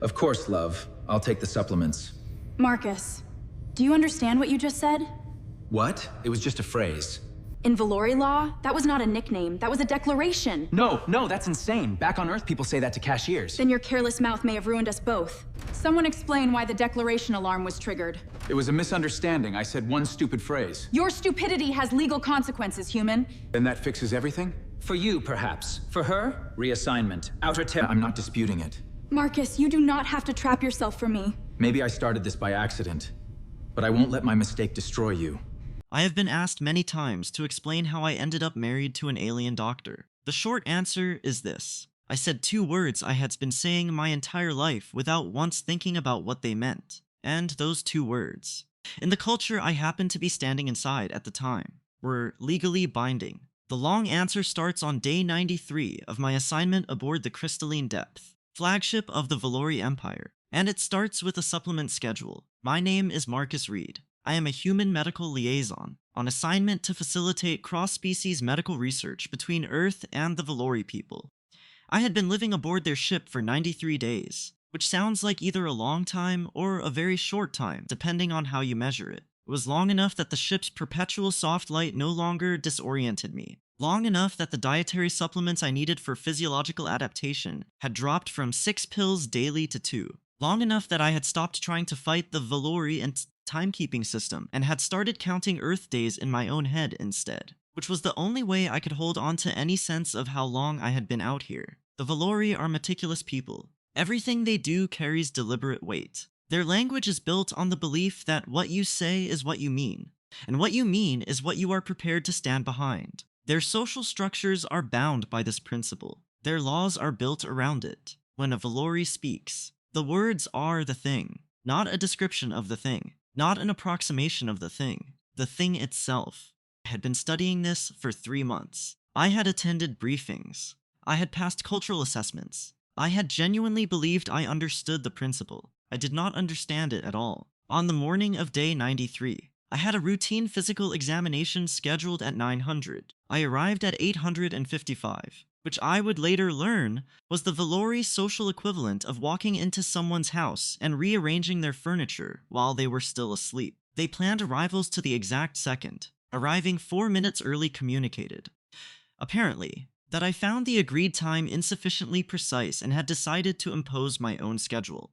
Of course, love. I'll take the supplements. Marcus, do you understand what you just said? What? It was just a phrase. In Velori law, that was not a nickname, that was a declaration. No, that's insane. Back on Earth, people say that to cashiers. Then your careless mouth may have ruined us both. Someone explain why the declaration alarm was triggered. It was a misunderstanding. I said one stupid phrase. Your stupidity has legal consequences, human. Then that fixes everything? For you, perhaps. For her, reassignment. Outer I'm not disputing it. Marcus, you do not have to trap yourself for me. Maybe I started this by accident, but I won't let my mistake destroy you. I have been asked many times to explain how I ended up married to an alien doctor. The short answer is this. I said 2 words I had been saying my entire life without once thinking about what they meant. And those 2 words, in the culture I happened to be standing inside at the time, were legally binding. The long answer starts on day 93 of my assignment aboard the Crystalline Depth, flagship of the Velori Empire, and it starts with a supplement schedule. My name is Marcus Reid. I am a human medical liaison, on assignment to facilitate cross-species medical research between Earth and the Velori people. I had been living aboard their ship for 93 days, which sounds like either a long time or a very short time, depending on how you measure it. It was long enough that the ship's perpetual soft light no longer disoriented me. Long enough that the dietary supplements I needed for physiological adaptation had dropped from 6 pills daily to 2. Long enough that I had stopped trying to fight the Velori and timekeeping system and had started counting Earth days in my own head instead, which was the only way I could hold on to any sense of how long I had been out here. The Velori are meticulous people. Everything they do carries deliberate weight. Their language is built on the belief that what you say is what you mean, and what you mean is what you are prepared to stand behind. Their social structures are bound by this principle. Their laws are built around it. When a Velori speaks, the words are the thing, not a description of the thing. Not an approximation of the thing itself. I had been studying this for 3 months. I had attended briefings. I had passed cultural assessments. I had genuinely believed I understood the principle. I did not understand it at all. On the morning of day 93, I had a routine physical examination scheduled at 900. I arrived at 855. Which I would later learn was the Velori social equivalent of walking into someone's house and rearranging their furniture while they were still asleep. They planned arrivals to the exact second, arriving 4 minutes early communicated. Apparently, that I found the agreed time insufficiently precise and had decided to impose my own schedule.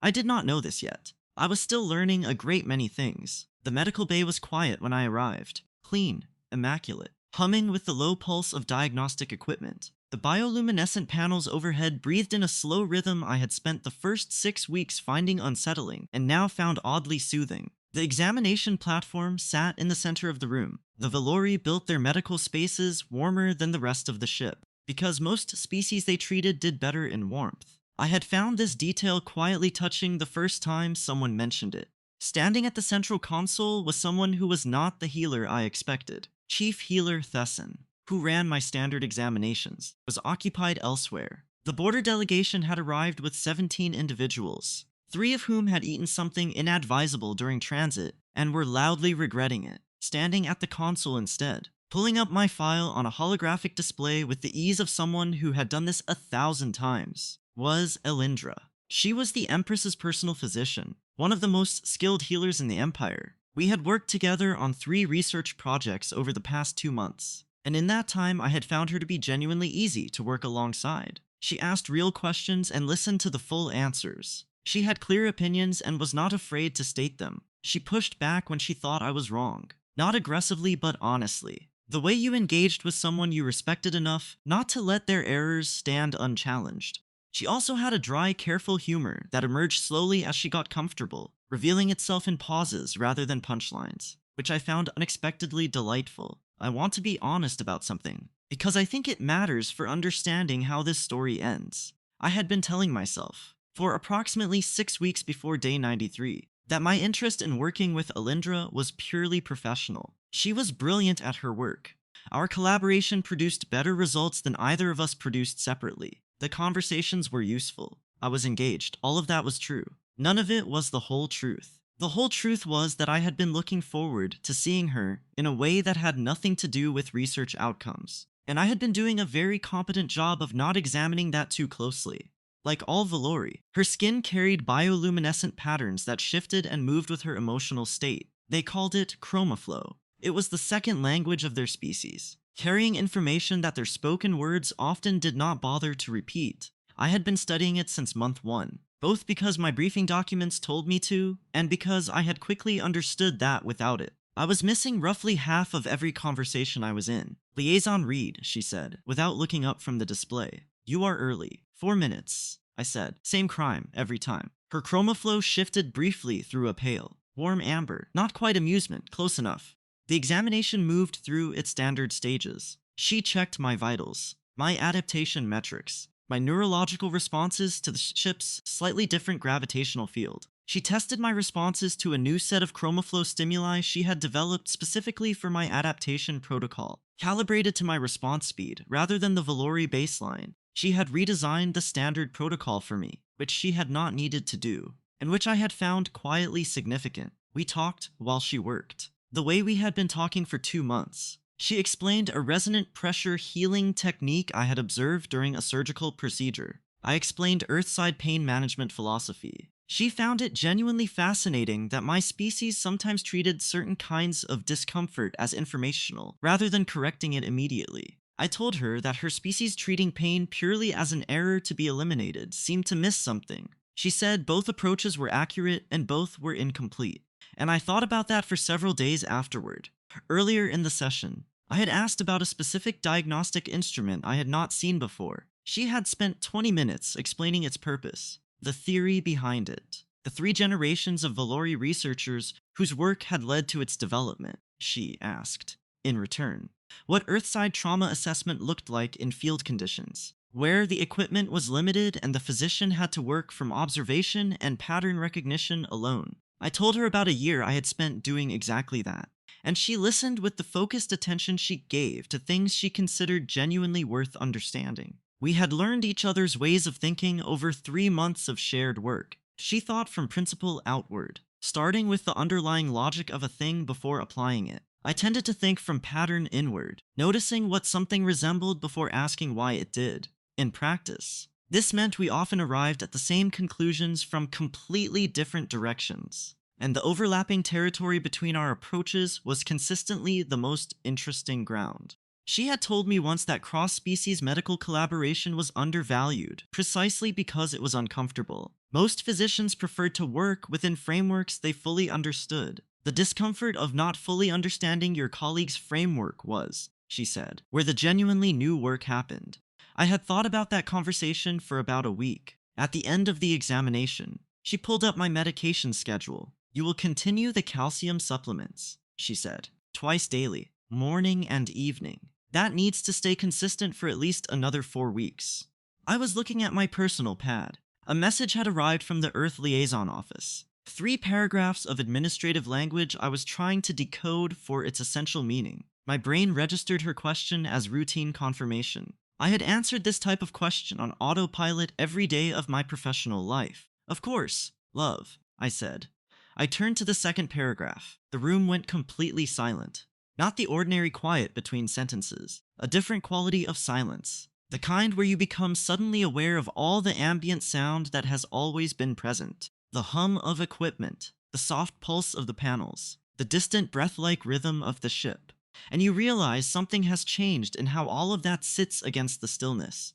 I did not know this yet. I was still learning a great many things. The medical bay was quiet when I arrived, clean, immaculate, humming with the low pulse of diagnostic equipment. The bioluminescent panels overhead breathed in a slow rhythm I had spent the first 6 weeks finding unsettling and now found oddly soothing. The examination platform sat in the center of the room. The Velori built their medical spaces warmer than the rest of the ship, because most species they treated did better in warmth. I had found this detail quietly touching the first time someone mentioned it. Standing at the central console was someone who was not the healer I expected. Chief Healer Thesson, who ran my standard examinations, was occupied elsewhere. The border delegation had arrived with 17 individuals, 3 of whom had eaten something inadvisable during transit and were loudly regretting it, standing at the console instead, pulling up my file on a holographic display with the ease of someone who had done this 1,000 times, was Elindra. She was the Empress's personal physician, one of the most skilled healers in the Empire. We had worked together on 3 research projects over the past 2 months, and in that time I had found her to be genuinely easy to work alongside. She asked real questions and listened to the full answers. She had clear opinions and was not afraid to state them. She pushed back when she thought I was wrong. Not aggressively, but honestly. The way you engaged with someone you respected enough not to let their errors stand unchallenged. She also had a dry, careful humor that emerged slowly as she got comfortable, revealing itself in pauses rather than punchlines, which I found unexpectedly delightful. I want to be honest about something, because I think it matters for understanding how this story ends. I had been telling myself, for approximately 6 weeks before day 93, that my interest in working with Elindra was purely professional. She was brilliant at her work. Our collaboration produced better results than either of us produced separately. The conversations were useful. I was engaged. All of that was true. None of it was the whole truth. The whole truth was that I had been looking forward to seeing her in a way that had nothing to do with research outcomes. And I had been doing a very competent job of not examining that too closely. Like all Velori, her skin carried bioluminescent patterns that shifted and moved with her emotional state. They called it chromaflow. It was the second language of their species, carrying information that their spoken words often did not bother to repeat. I had been studying it since month 1, both because my briefing documents told me to, and because I had quickly understood that without it, I was missing roughly half of every conversation I was in. "Liaison Reid," she said, without looking up from the display. "You are early. 4 minutes," I said. Same crime, every time. Her chromaflow shifted briefly through a pale, warm amber. Not quite amusement, close enough. The examination moved through its standard stages. She checked my vitals, my adaptation metrics, my neurological responses to the ship's slightly different gravitational field. She tested my responses to a new set of chromaflow stimuli she had developed specifically for my adaptation protocol, calibrated to my response speed rather than the Velori baseline. She had redesigned the standard protocol for me, which she had not needed to do, and which I had found quietly significant. We talked while she worked, the way we had been talking for 2 months. She explained a resonant pressure healing technique I had observed during a surgical procedure. I explained Earthside pain management philosophy. She found it genuinely fascinating that my species sometimes treated certain kinds of discomfort as informational, rather than correcting it immediately. I told her that her species treating pain purely as an error to be eliminated seemed to miss something. She said both approaches were accurate and both were incomplete, and I thought about that for several days afterward. Earlier in the session, I had asked about a specific diagnostic instrument I had not seen before. She had spent 20 minutes explaining its purpose, the theory behind it, the 3 generations of Velori researchers whose work had led to its development. She asked, in return, what Earthside trauma assessment looked like in field conditions, where the equipment was limited and the physician had to work from observation and pattern recognition alone. I told her about a year I had spent doing exactly that, and she listened with the focused attention she gave to things she considered genuinely worth understanding. We had learned each other's ways of thinking over 3 months of shared work. She thought from principle outward, starting with the underlying logic of a thing before applying it. I tended to think from pattern inward, noticing what something resembled before asking why it did. In practice, this meant we often arrived at the same conclusions from completely different directions, and the overlapping territory between our approaches was consistently the most interesting ground. She had told me once that cross-species medical collaboration was undervalued, precisely because it was uncomfortable. Most physicians preferred to work within frameworks they fully understood. The discomfort of not fully understanding your colleague's framework was, she said, where the genuinely new work happened. I had thought about that conversation for about a week. At the end of the examination, she pulled up my medication schedule. "You will continue the calcium supplements," she said, "twice daily, morning and evening. That needs to stay consistent for at least another 4 weeks." I was looking at my personal pad. A message had arrived from the Earth Liaison Office. 3 paragraphs of administrative language I was trying to decode for its essential meaning. My brain registered her question as routine confirmation. I had answered this type of question on autopilot every day of my professional life. "Of course, love," I said. I turned to the second paragraph. The room went completely silent. Not the ordinary quiet between sentences, a different quality of silence. The kind where you become suddenly aware of all the ambient sound that has always been present. The hum of equipment, the soft pulse of the panels, the distant breath-like rhythm of the ship. And you realize something has changed in how all of that sits against the stillness.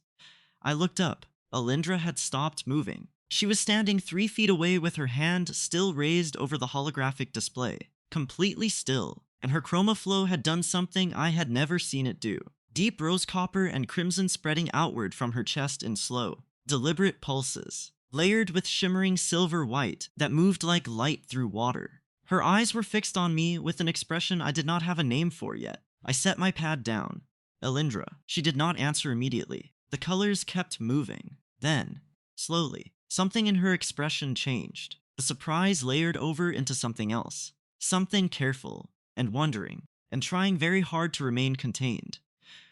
I looked up. Alindra had stopped moving. She was standing 3 feet away with her hand still raised over the holographic display, completely still, and her chromaflow had done something I had never seen it do. Deep rose copper and crimson spreading outward from her chest in slow, deliberate pulses, layered with shimmering silver white that moved like light through water. Her eyes were fixed on me with an expression I did not have a name for yet. I set my pad down. "Alindra." She did not answer immediately. The colors kept moving. Then, slowly, something in her expression changed. The surprise layered over into something else. Something careful, and wondering, and trying very hard to remain contained.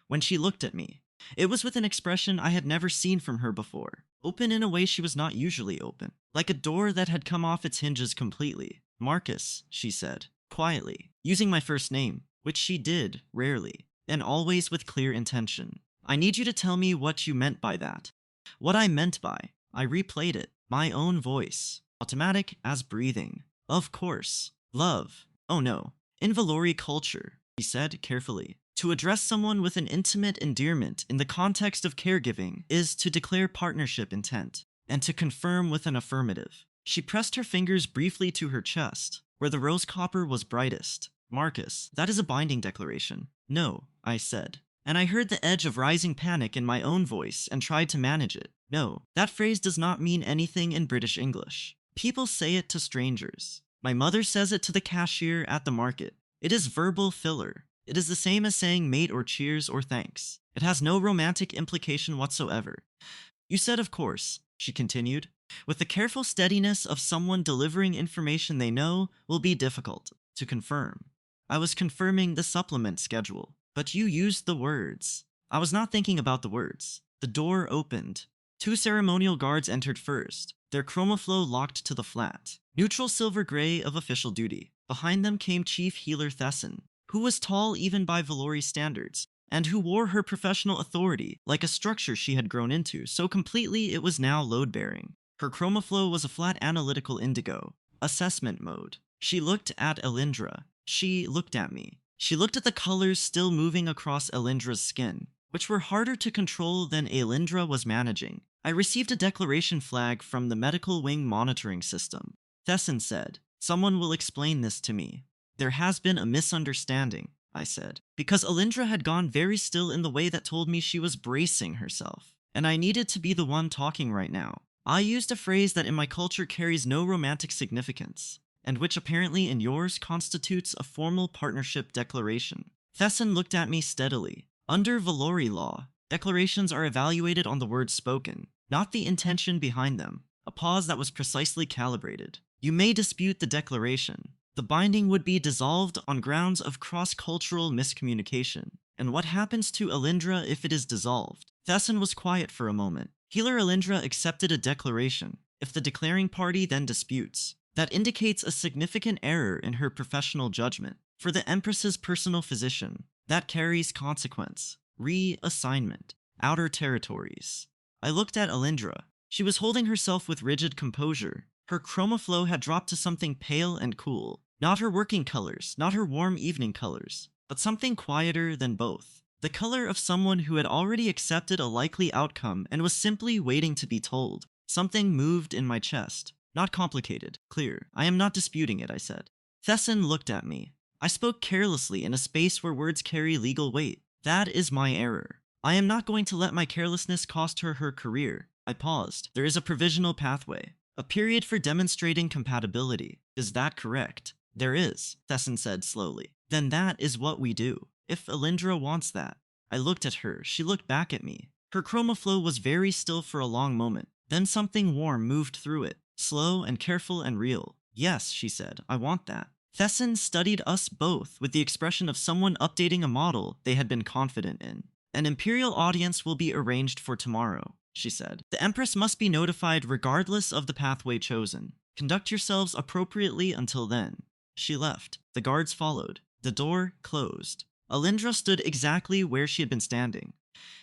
When she looked at me, it was with an expression I had never seen from her before. Open in a way she was not usually open. Like a door that had come off its hinges completely. "Marcus," she said, quietly, using my first name, which she did, rarely, and always with clear intention. "I need you to tell me what you meant by that." What I meant by I replayed it, my own voice, automatic as breathing. Of course. Love. Oh no. In Velori culture, he said carefully, to address someone with an intimate endearment in the context of caregiving is to declare partnership intent, and to confirm with an affirmative. She pressed her fingers briefly to her chest, where the rose copper was brightest. Marcus, that is a binding declaration. No, I said. And I heard the edge of rising panic in my own voice and tried to manage it. No, that phrase does not mean anything in British English. People say it to strangers. My mother says it to the cashier at the market. It is verbal filler. It is the same as saying mate or cheers or thanks. It has no romantic implication whatsoever. You said of course, she continued, with the careful steadiness of someone delivering information they know will be difficult to confirm. I was confirming the supplement schedule, but you used the words. I was not thinking about the words. The door opened. 2 ceremonial guards entered first, their chromaflow locked to the flat, neutral silver gray of official duty. Behind them came Chief Healer Thesson, who was tall even by Velori standards, and who wore her professional authority like a structure she had grown into so completely it was now load-bearing. Her chromaflow was a flat analytical indigo, assessment mode. She looked at Elindra. She looked at me. She looked at the colors still moving across Elindra's skin, which were harder to control than Elindra was managing. I received a declaration flag from the medical wing monitoring system. Thesson said, "Someone will explain this to me." There has been a misunderstanding, I said, because Elindra had gone very still in the way that told me she was bracing herself, and I needed to be the one talking right now. I used a phrase that in my culture carries no romantic significance, and which apparently in yours constitutes a formal partnership declaration. Thesson looked at me steadily. Under Velori law, declarations are evaluated on the words spoken, not the intention behind them, a pause that was precisely calibrated. You may dispute the declaration. The binding would be dissolved on grounds of cross-cultural miscommunication. And what happens to Elindra if it is dissolved? Thesson was quiet for a moment. Healer Elindra accepted a declaration. If the declaring party then disputes, that indicates a significant error in her professional judgment. For the Empress's personal physician, that carries consequence. Reassignment. Outer territories. I looked at Elindra. She was holding herself with rigid composure. Her chromaflow had dropped to something pale and cool. Not her working colors, not her warm evening colors, but something quieter than both. The color of someone who had already accepted a likely outcome and was simply waiting to be told. Something moved in my chest. Not complicated, clear. I am not disputing it, I said. Thesson looked at me. I spoke carelessly in a space where words carry legal weight. That is my error. I am not going to let my carelessness cost her her career. I paused. There is a provisional pathway. A period for demonstrating compatibility. Is that correct? There is, Thesson said slowly. Then that is what we do. If Elindra wants that. I looked at her. She looked back at me. Her chromaflow was very still for a long moment. Then something warm moved through it. Slow and careful and real. Yes, she said. I want that. Thesson studied us both with the expression of someone updating a model they had been confident in. An imperial audience will be arranged for tomorrow, she said. The Empress must be notified regardless of the pathway chosen. Conduct yourselves appropriately until then. She left. The guards followed. The door closed. Elindra stood exactly where she had been standing.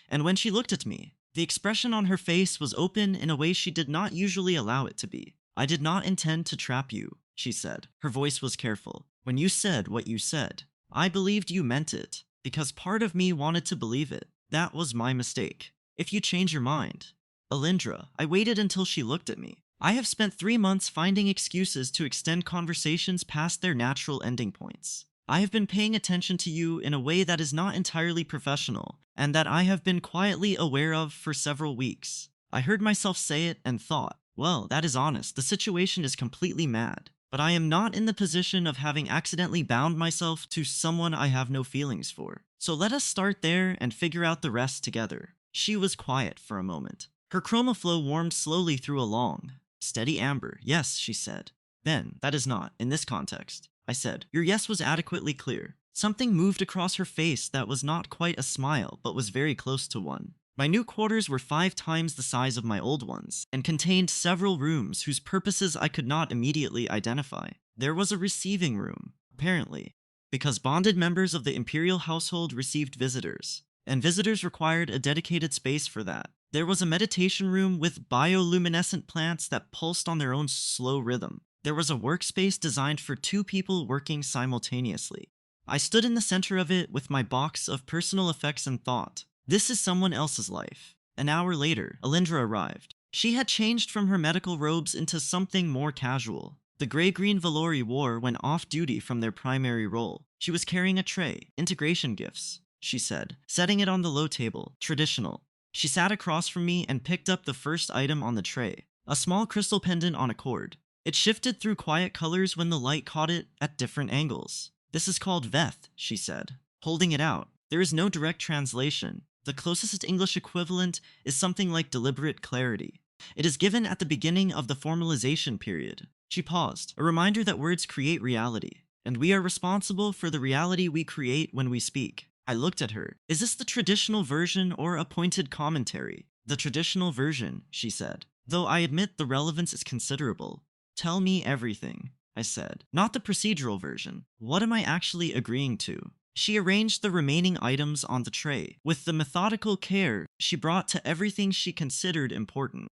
And when she looked at me, the expression on her face was open in a way she did not usually allow it to be. I did not intend to trap you, she said. Her voice was careful. When you said what you said, I believed you meant it, because part of me wanted to believe it. That was my mistake. If you change your mind. Elindra, I waited until she looked at me. I have spent 3 months finding excuses to extend conversations past their natural ending points. I have been paying attention to you in a way that is not entirely professional, and that I have been quietly aware of for several weeks. I heard myself say it and thought, well, that is honest, the situation is completely mad. But I am not in the position of having accidentally bound myself to someone I have no feelings for. So let us start there and figure out the rest together. She was quiet for a moment. Her chromaflow warmed slowly through a long, steady amber. Yes, she said. Then, that is not, in this context. I said, your yes was adequately clear. Something moved across her face that was not quite a smile, but was very close to one. My new quarters were 5 times the size of my old ones, and contained several rooms whose purposes I could not immediately identify. There was a receiving room, apparently, because bonded members of the imperial household received visitors, and visitors required a dedicated space for that. There was a meditation room with bioluminescent plants that pulsed on their own slow rhythm. There was a workspace designed for 2 people working simultaneously. I stood in the center of it with my box of personal effects and thought, this is someone else's life. An hour later, Alindra arrived. She had changed from her medical robes into something more casual. The gray-green Velori wore when off-duty from their primary role. She was carrying a tray, integration gifts, she said, setting it on the low table, traditional. She sat across from me and picked up the first item on the tray, a small crystal pendant on a cord. It shifted through quiet colors when the light caught it at different angles. This is called Veth, she said, holding it out. There is no direct translation. The closest English equivalent is something like deliberate clarity. It is given at the beginning of the formalization period. She paused, a reminder that words create reality, and we are responsible for the reality we create when we speak. I looked at her. Is this the traditional version or a pointed commentary? The traditional version, she said, though I admit the relevance is considerable. Tell me everything, I said. Not the procedural version. What am I actually agreeing to? She arranged the remaining items on the tray, with the methodical care she brought to everything she considered important.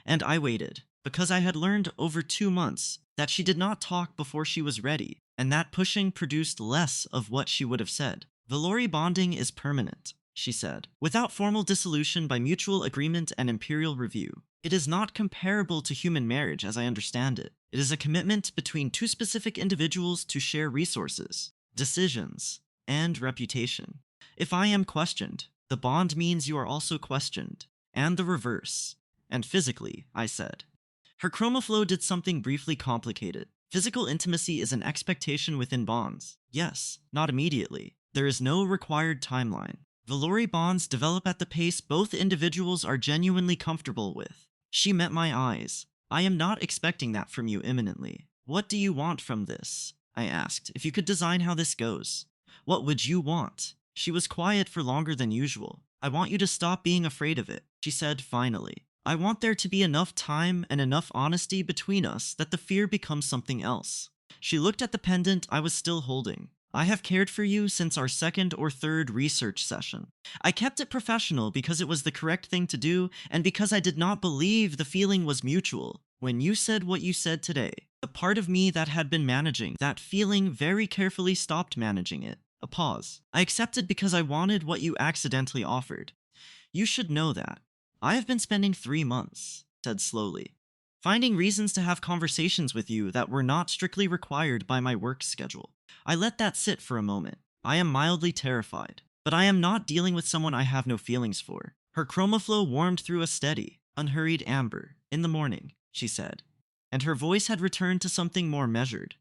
And I waited, because I had learned over 2 months that she did not talk before she was ready, and that pushing produced less of what she would have said. Velori bonding is permanent, she said, without formal dissolution by mutual agreement and imperial review. It is not comparable to human marriage as I understand it. It is a commitment between 2 specific individuals to share resources, decisions, and reputation. If I am questioned, the bond means you are also questioned, and the reverse. And physically, I said. Her chromaflow did something briefly complicated. Physical intimacy is an expectation within bonds. Yes, not immediately. There is no required timeline. Velori bonds develop at the pace both individuals are genuinely comfortable with. She met my eyes. I am not expecting that from you imminently. What do you want from this? I asked. If you could design how this goes. What would you want? She was quiet for longer than usual. I want you to stop being afraid of it, she said finally. I want there to be enough time and enough honesty between us that the fear becomes something else. She looked at the pendant I was still holding. I have cared for you since our 2nd or 3rd research session. I kept it professional because it was the correct thing to do and because I did not believe the feeling was mutual. When you said what you said today, the part of me that had been managing that feeling very carefully stopped managing it. A pause. I accepted because I wanted what you accidentally offered. You should know that. I have been spending 3 months, said slowly, finding reasons to have conversations with you that were not strictly required by my work schedule. I let that sit for a moment. I am mildly terrified, but I am not dealing with someone I have no feelings for. Her chromaflow warmed through a steady, unhurried amber. In the morning, she said, and her voice had returned to something more measured.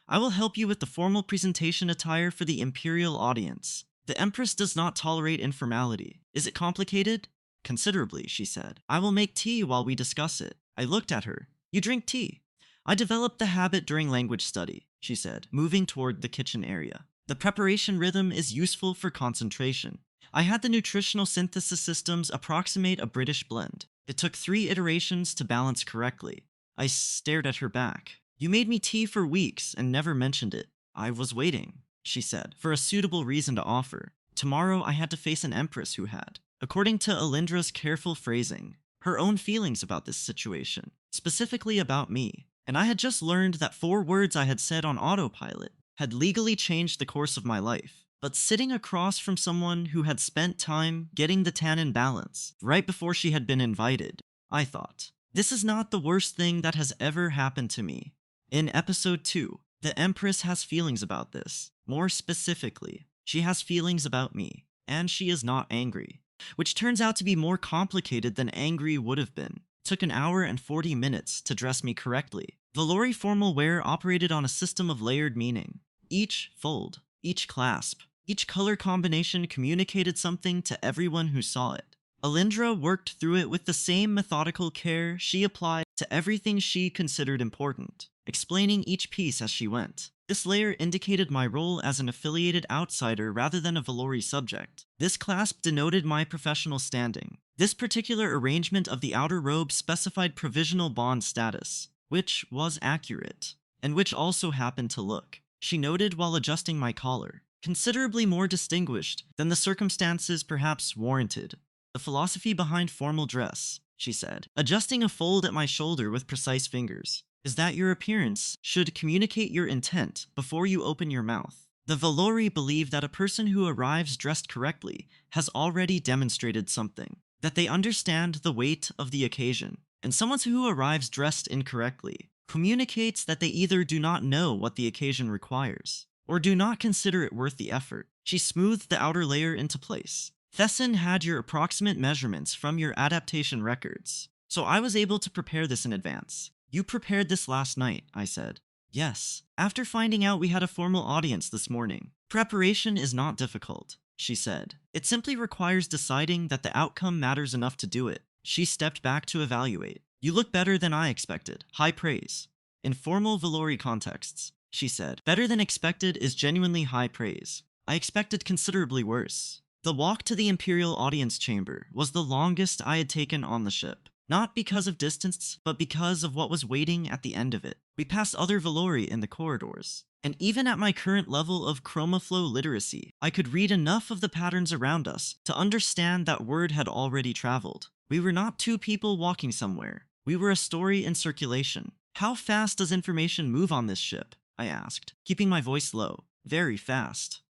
I will help you with the formal presentation attire for the Imperial audience. The Empress does not tolerate informality. Is it complicated? Considerably, she said. I will make tea while we discuss it. I looked at her. You drink tea? I developed the habit during language study, she said, moving toward the kitchen area. The preparation rhythm is useful for concentration. I had the nutritional synthesis systems approximate a British blend. It took 3 iterations to balance correctly. I stared at her back. You made me tea for weeks and never mentioned it. I was waiting, she said, for a suitable reason to offer. Tomorrow I had to face an Empress who had, according to Alindra's careful phrasing, her own feelings about this situation, specifically about me. And I had just learned that 4 words I had said on autopilot had legally changed the course of my life. But sitting across from someone who had spent time getting the tannin balance right before she had been invited, I thought, this is not the worst thing that has ever happened to me. In episode 2, the Empress has feelings about this. More specifically, she has feelings about me, and she is not angry, which turns out to be more complicated than angry would have been. It took 1 hour and 40 minutes to dress me correctly. Velori formal wear operated on a system of layered meaning. Each fold, each clasp, each color combination communicated something to everyone who saw it. Alindra worked through it with the same methodical care she applied to everything she considered important, explaining each piece as she went. This layer indicated my role as an affiliated outsider rather than a Velori subject. This clasp denoted my professional standing. This particular arrangement of the outer robe specified provisional bond status, which was accurate, and which also happened to look, she noted while adjusting my collar, considerably more distinguished than the circumstances perhaps warranted. The philosophy behind formal dress, she said, adjusting a fold at my shoulder with precise fingers, is that your appearance should communicate your intent before you open your mouth. The Velori believe that a person who arrives dressed correctly has already demonstrated something, that they understand the weight of the occasion, and someone who arrives dressed incorrectly communicates that they either do not know what the occasion requires, or do not consider it worth the effort. She smoothed the outer layer into place. Thesson had your approximate measurements from your adaptation records, so I was able to prepare this in advance. You prepared this last night, I said. Yes, after finding out we had a formal audience this morning. Preparation is not difficult, she said. It simply requires deciding that the outcome matters enough to do it. She stepped back to evaluate. You look better than I expected. High praise. In formal Velori contexts, she said, better than expected is genuinely high praise. I expected considerably worse. The walk to the Imperial Audience Chamber was the longest I had taken on the ship. Not because of distance, but because of what was waiting at the end of it. We passed other Velori in the corridors, and even at my current level of chromaflow literacy, I could read enough of the patterns around us to understand that word had already traveled. We were not two people walking somewhere. We were a story in circulation. How fast does information move on this ship? I asked, keeping my voice low. Very fast.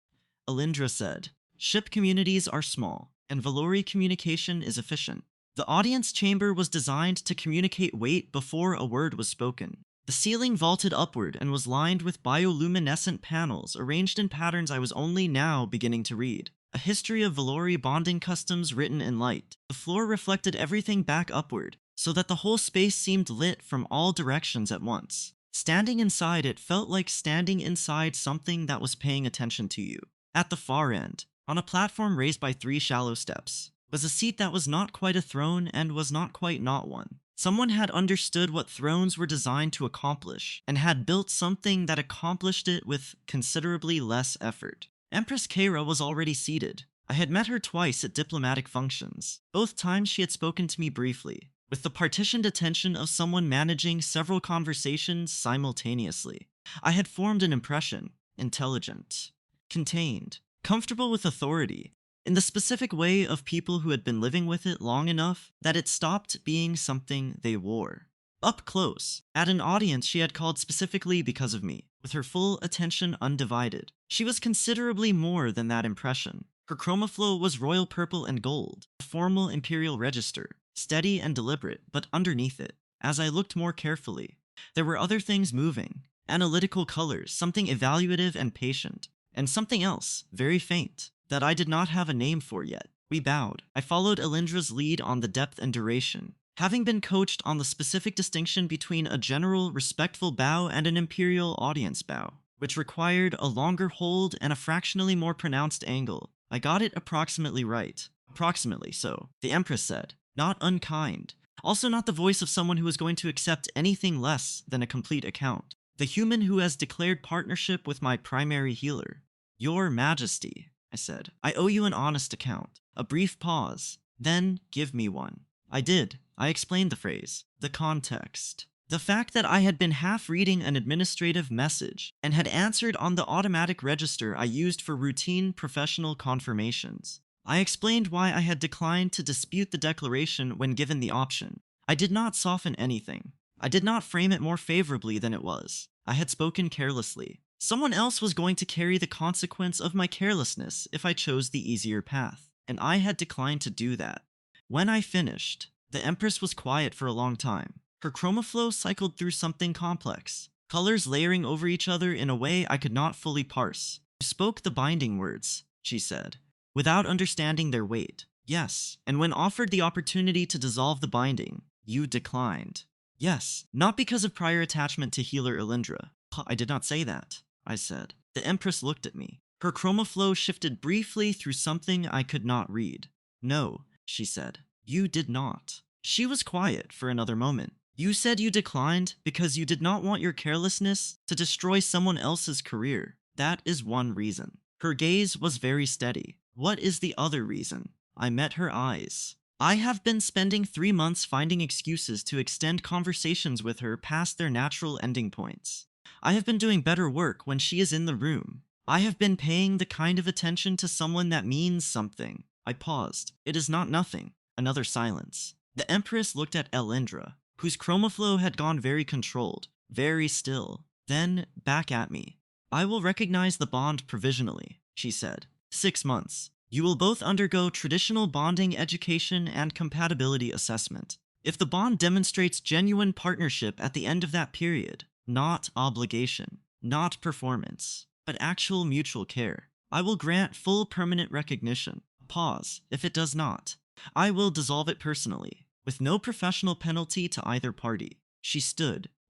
Alindra said, ship communities are small, and Velori communication is efficient. The audience chamber was designed to communicate weight before a word was spoken. The ceiling vaulted upward and was lined with bioluminescent panels arranged in patterns I was only now beginning to read. A history of Velori bonding customs written in light. The floor reflected everything back upward, so that the whole space seemed lit from all directions at once. Standing inside it felt like standing inside something that was paying attention to you. At the far end, on a platform raised by 3 shallow steps, was a seat that was not quite a throne and was not quite not one. Someone had understood what thrones were designed to accomplish, and had built something that accomplished it with considerably less effort. Empress Keira was already seated. I had met her twice at diplomatic functions. Both times she had spoken to me briefly, with the partitioned attention of someone managing several conversations simultaneously. I had formed an impression: intelligent, contained, comfortable with authority, in the specific way of people who had been living with it long enough that it stopped being something they wore. Up close, at an audience she had called specifically because of me, with her full attention undivided. She was considerably more than that impression. Her chromaflow was royal purple and gold, a formal imperial register, steady and deliberate, but underneath it, as I looked more carefully, there were other things moving. Analytical colors, something evaluative and patient, and something else, very faint, that I did not have a name for yet. We bowed. I followed Alindra's lead on the depth and duration, having been coached on the specific distinction between a general, respectful bow and an imperial audience bow, which required a longer hold and a fractionally more pronounced angle. I got it approximately right. Approximately so, the Empress said. Not unkind. Also not the voice of someone who is going to accept anything less than a complete account. The human who has declared partnership with my primary healer. Your Majesty, I said. I owe you an honest account. A brief pause. Then give me one. I did. I explained the phrase. The context. The fact that I had been half reading an administrative message and had answered on the automatic register I used for routine professional confirmations. I explained why I had declined to dispute the declaration when given the option. I did not soften anything. I did not frame it more favorably than it was. I had spoken carelessly. Someone else was going to carry the consequence of my carelessness if I chose the easier path, and I had declined to do that. When I finished, the Empress was quiet for a long time. Her chromaflow cycled through something complex, colors layering over each other in a way I could not fully parse. You spoke the binding words, she said, without understanding their weight. Yes, and when offered the opportunity to dissolve the binding, you declined. Yes, not because of prior attachment to healer Alindra. I did not say that, I said. The Empress looked at me. Her chromaflow shifted briefly through something I could not read. No, she said. You did not. She was quiet for another moment. You said you declined because you did not want your carelessness to destroy someone else's career. That is one reason. Her gaze was very steady. What is the other reason? I met her eyes. I have been spending 3 months finding excuses to extend conversations with her past their natural ending points. I have been doing better work when she is in the room. I have been paying the kind of attention to someone that means something. I paused. It is not nothing. Another silence. The Empress looked at Elindra, whose chromaflow had gone very controlled, very still, then back at me. I will recognize the bond provisionally, she said. 6 months. You will both undergo traditional bonding education and compatibility assessment. If the bond demonstrates genuine partnership at the end of that period, not obligation, not performance, but actual mutual care, I will grant full permanent recognition. Pause. If it does not, I will dissolve it personally, with no professional penalty to either party.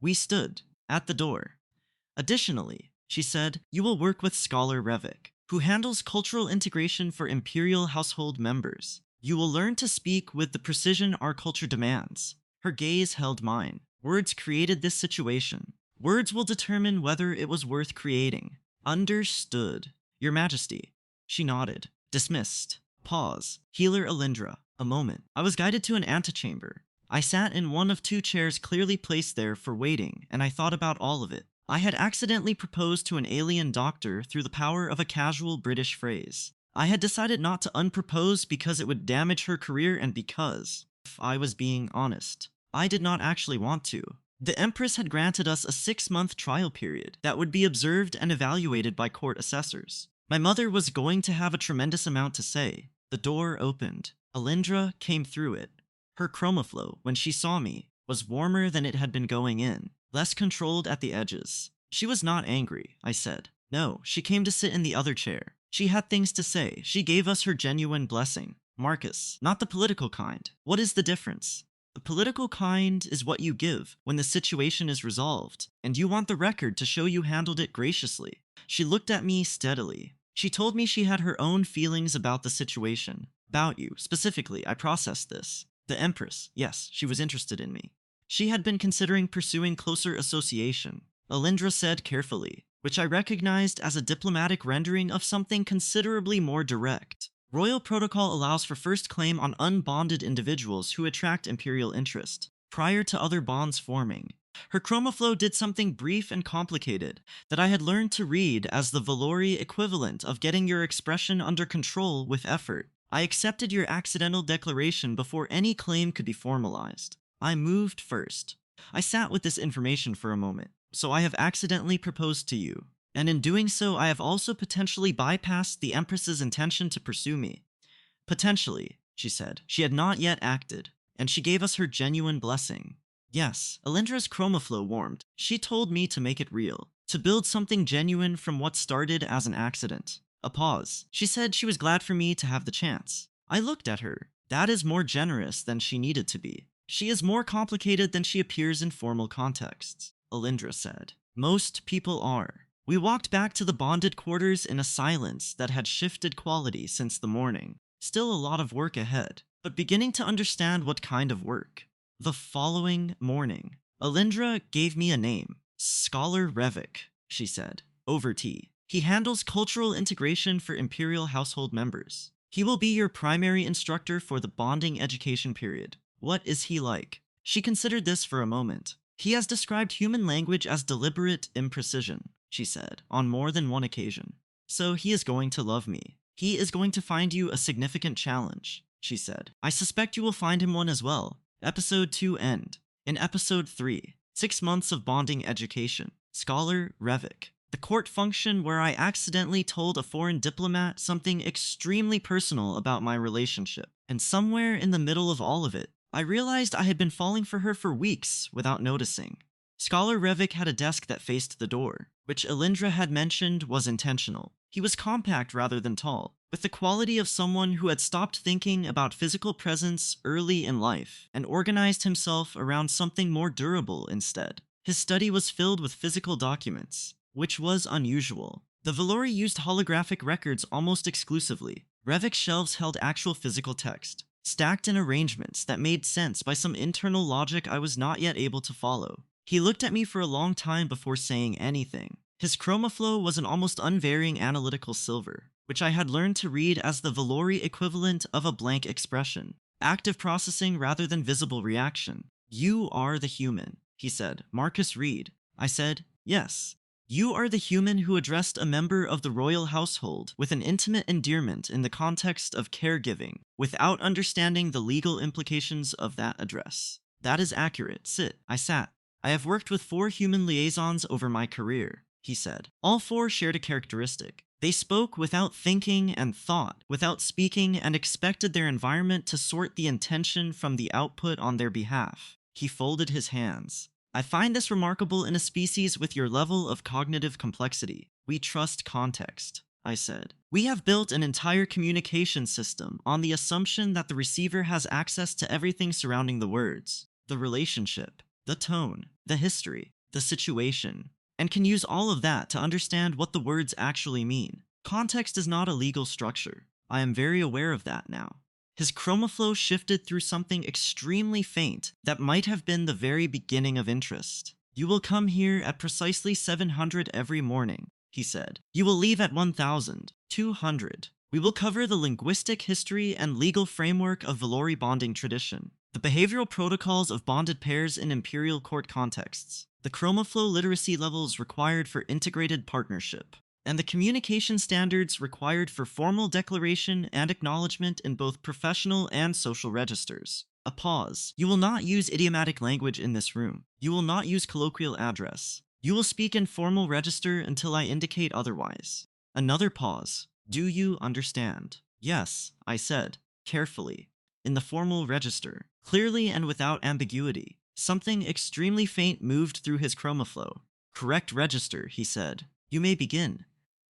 We stood, at the door. Additionally, she said, you will work with Scholar Revik, who handles cultural integration for Imperial household members. You will learn to speak with the precision our culture demands. Her gaze held mine. Words created this situation. Words will determine whether it was worth creating. Understood. Your Majesty. She nodded. Dismissed. Pause. Healer Elindra. A moment. I was guided to an antechamber. I sat in one of 2 chairs clearly placed there for waiting, and I thought about all of it. I had accidentally proposed to an alien doctor through the power of a casual British phrase. I had decided not to unpropose because it would damage her career and because, if I was being honest, I did not actually want to. The Empress had granted us a 6-month trial period that would be observed and evaluated by court assessors. My mother was going to have a tremendous amount to say. The door opened. Elindra came through it. Her chromaflow, when she saw me, was warmer than it had been going in, less controlled at the edges. She was not angry, I said. No, she came to sit in the other chair. She had things to say. She gave us her genuine blessing. Marcus, not the political kind. What is the difference? The political kind is what you give when the situation is resolved, and you want the record to show you handled it graciously. She looked at me steadily. She told me she had her own feelings about the situation. About you, specifically, I processed this. The Empress, yes, she was interested in me. She had been considering pursuing closer association, Elindra said carefully, which I recognized as a diplomatic rendering of something considerably more direct. Royal protocol allows for first claim on unbonded individuals who attract Imperial interest, prior to other bonds forming. Her chromaflow did something brief and complicated that I had learned to read as the Velori equivalent of getting your expression under control with effort. I accepted your accidental declaration before any claim could be formalized. I moved first. I sat with this information for a moment. So I have accidentally proposed to you, and in doing so I have also potentially bypassed the Empress's intention to pursue me. Potentially, she said. She had not yet acted, and she gave us her genuine blessing. Yes, Elindra's chromaflow warmed. She told me to make it real, to build something genuine from what started as an accident. A pause. She said she was glad for me to have the chance. I looked at her. That is more generous than she needed to be. She is more complicated than she appears in formal contexts, Elindra said. Most people are. We walked back to the bonded quarters in a silence that had shifted quality since the morning. Still a lot of work ahead, but beginning to understand what kind of work. The following morning, Elindra gave me a name. Scholar Revik, she said, over tea. He handles cultural integration for Imperial household members. He will be your primary instructor for the bonding education period. What is he like? She considered this for a moment. He has described human language as deliberate imprecision, she said, on more than one occasion. So he is going to love me. He is going to find you a significant challenge, she said. I suspect you will find him one as well. Episode 2 end. In Episode 3, 6 months of bonding education. Scholar Revik. The court function where I accidentally told a foreign diplomat something extremely personal about my relationship. And somewhere in the middle of all of it, I realized I had been falling for her for weeks without noticing. Scholar Revik had a desk that faced the door, which Elindra had mentioned was intentional. He was compact rather than tall, with the quality of someone who had stopped thinking about physical presence early in life and organized himself around something more durable instead. His study was filled with physical documents, which was unusual. The Velori used holographic records almost exclusively. Revik's shelves held actual physical text, stacked in arrangements that made sense by some internal logic I was not yet able to follow. He looked at me for a long time before saying anything. His chromaflow was an almost unvarying analytical silver, which I had learned to read as the Velori equivalent of a blank expression, active processing rather than visible reaction. You are the human, he said. Marcus Reid. I said, yes. You are the human who addressed a member of the royal household with an intimate endearment in the context of caregiving, without understanding the legal implications of that address. That is accurate. Sit. I sat. I have worked with 4 human liaisons over my career, he said. All 4 shared a characteristic. They spoke without thinking and thought, without speaking, and expected their environment to sort the intention from the output on their behalf. He folded his hands. I find this remarkable in a species with your level of cognitive complexity. We trust context, I said. We have built an entire communication system on the assumption that the receiver has access to everything surrounding the words, the relationship, the tone, the history, the situation, and can use all of that to understand what the words actually mean. Context is not a legal structure. I am very aware of that now. His chromaflow shifted through something extremely faint that might have been the very beginning of interest. You will come here at precisely 700 every morning, he said. You will leave at 1,200. We will cover the linguistic history and legal framework of Velori bonding tradition, the behavioral protocols of bonded pairs in imperial court contexts, the chromaflow literacy levels required for integrated partnership, and the communication standards required for formal declaration and acknowledgement in both professional and social registers. A pause. You will not use idiomatic language in this room. You will not use colloquial address. You will speak in formal register until I indicate otherwise. Another pause. Do you understand? Yes, I said, carefully. In the formal register, clearly and without ambiguity. Something extremely faint moved through his chromaflow. Correct register, he said. You may begin.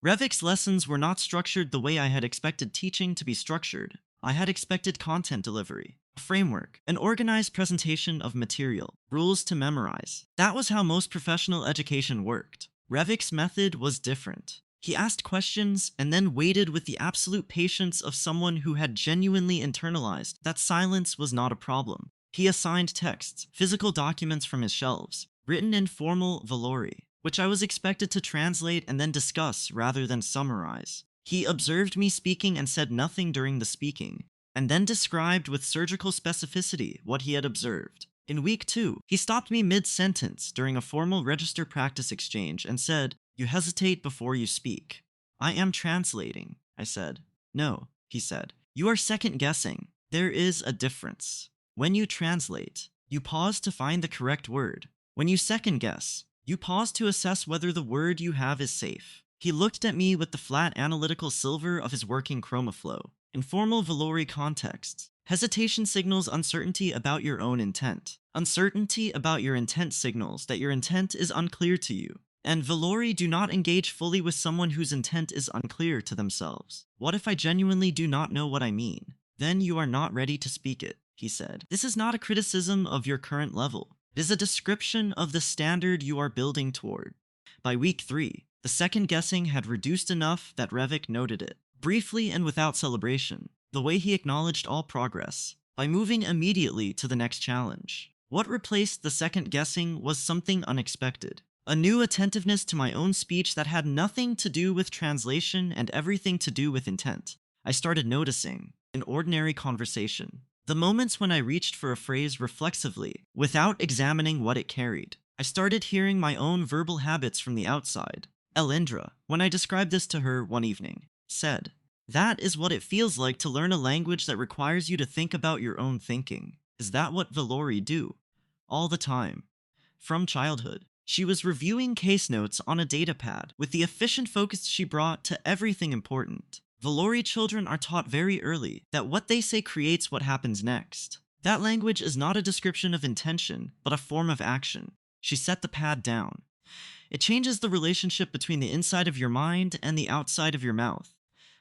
Revik's lessons were not structured the way I had expected teaching to be structured. I had expected content delivery, a framework, an organized presentation of material, rules to memorize. That was how most professional education worked. Revik's method was different. He asked questions and then waited with the absolute patience of someone who had genuinely internalized that silence was not a problem. He assigned texts, physical documents from his shelves, written in formal Velori, which I was expected to translate and then discuss rather than summarize. He observed me speaking and said nothing during the speaking, and then described with surgical specificity what he had observed. In week 2, he stopped me mid-sentence during a formal register practice exchange and said, "You hesitate before you speak." "I am translating," I said. "No," he said. "You are second-guessing. There is a difference. When you translate, you pause to find the correct word. When you second-guess, you pause to assess whether the word you have is safe." He looked at me with the flat analytical silver of his working chromaflow. In formal Velori contexts, hesitation signals uncertainty about your own intent. Uncertainty about your intent signals that your intent is unclear to you. And Velori do not engage fully with someone whose intent is unclear to themselves. What if I genuinely do not know what I mean? Then you are not ready to speak it, he said. This is not a criticism of your current level. It is a description of the standard you are building toward. By week 3, the second guessing had reduced enough that Revik noted it, briefly and without celebration, the way he acknowledged all progress, by moving immediately to the next challenge. What replaced the second guessing was something unexpected. A new attentiveness to my own speech that had nothing to do with translation and everything to do with intent. I started noticing, in ordinary conversation, the moments when I reached for a phrase reflexively, without examining what it carried. I started hearing my own verbal habits from the outside. Elindra, when I described this to her one evening, said, "That is what it feels like to learn a language that requires you to think about your own thinking. Is that what Velori do? All the time. From childhood." She was reviewing case notes on a datapad with the efficient focus she brought to everything important. Velori children are taught very early that what they say creates what happens next. That language is not a description of intention, but a form of action. She set the pad down. It changes the relationship between the inside of your mind and the outside of your mouth.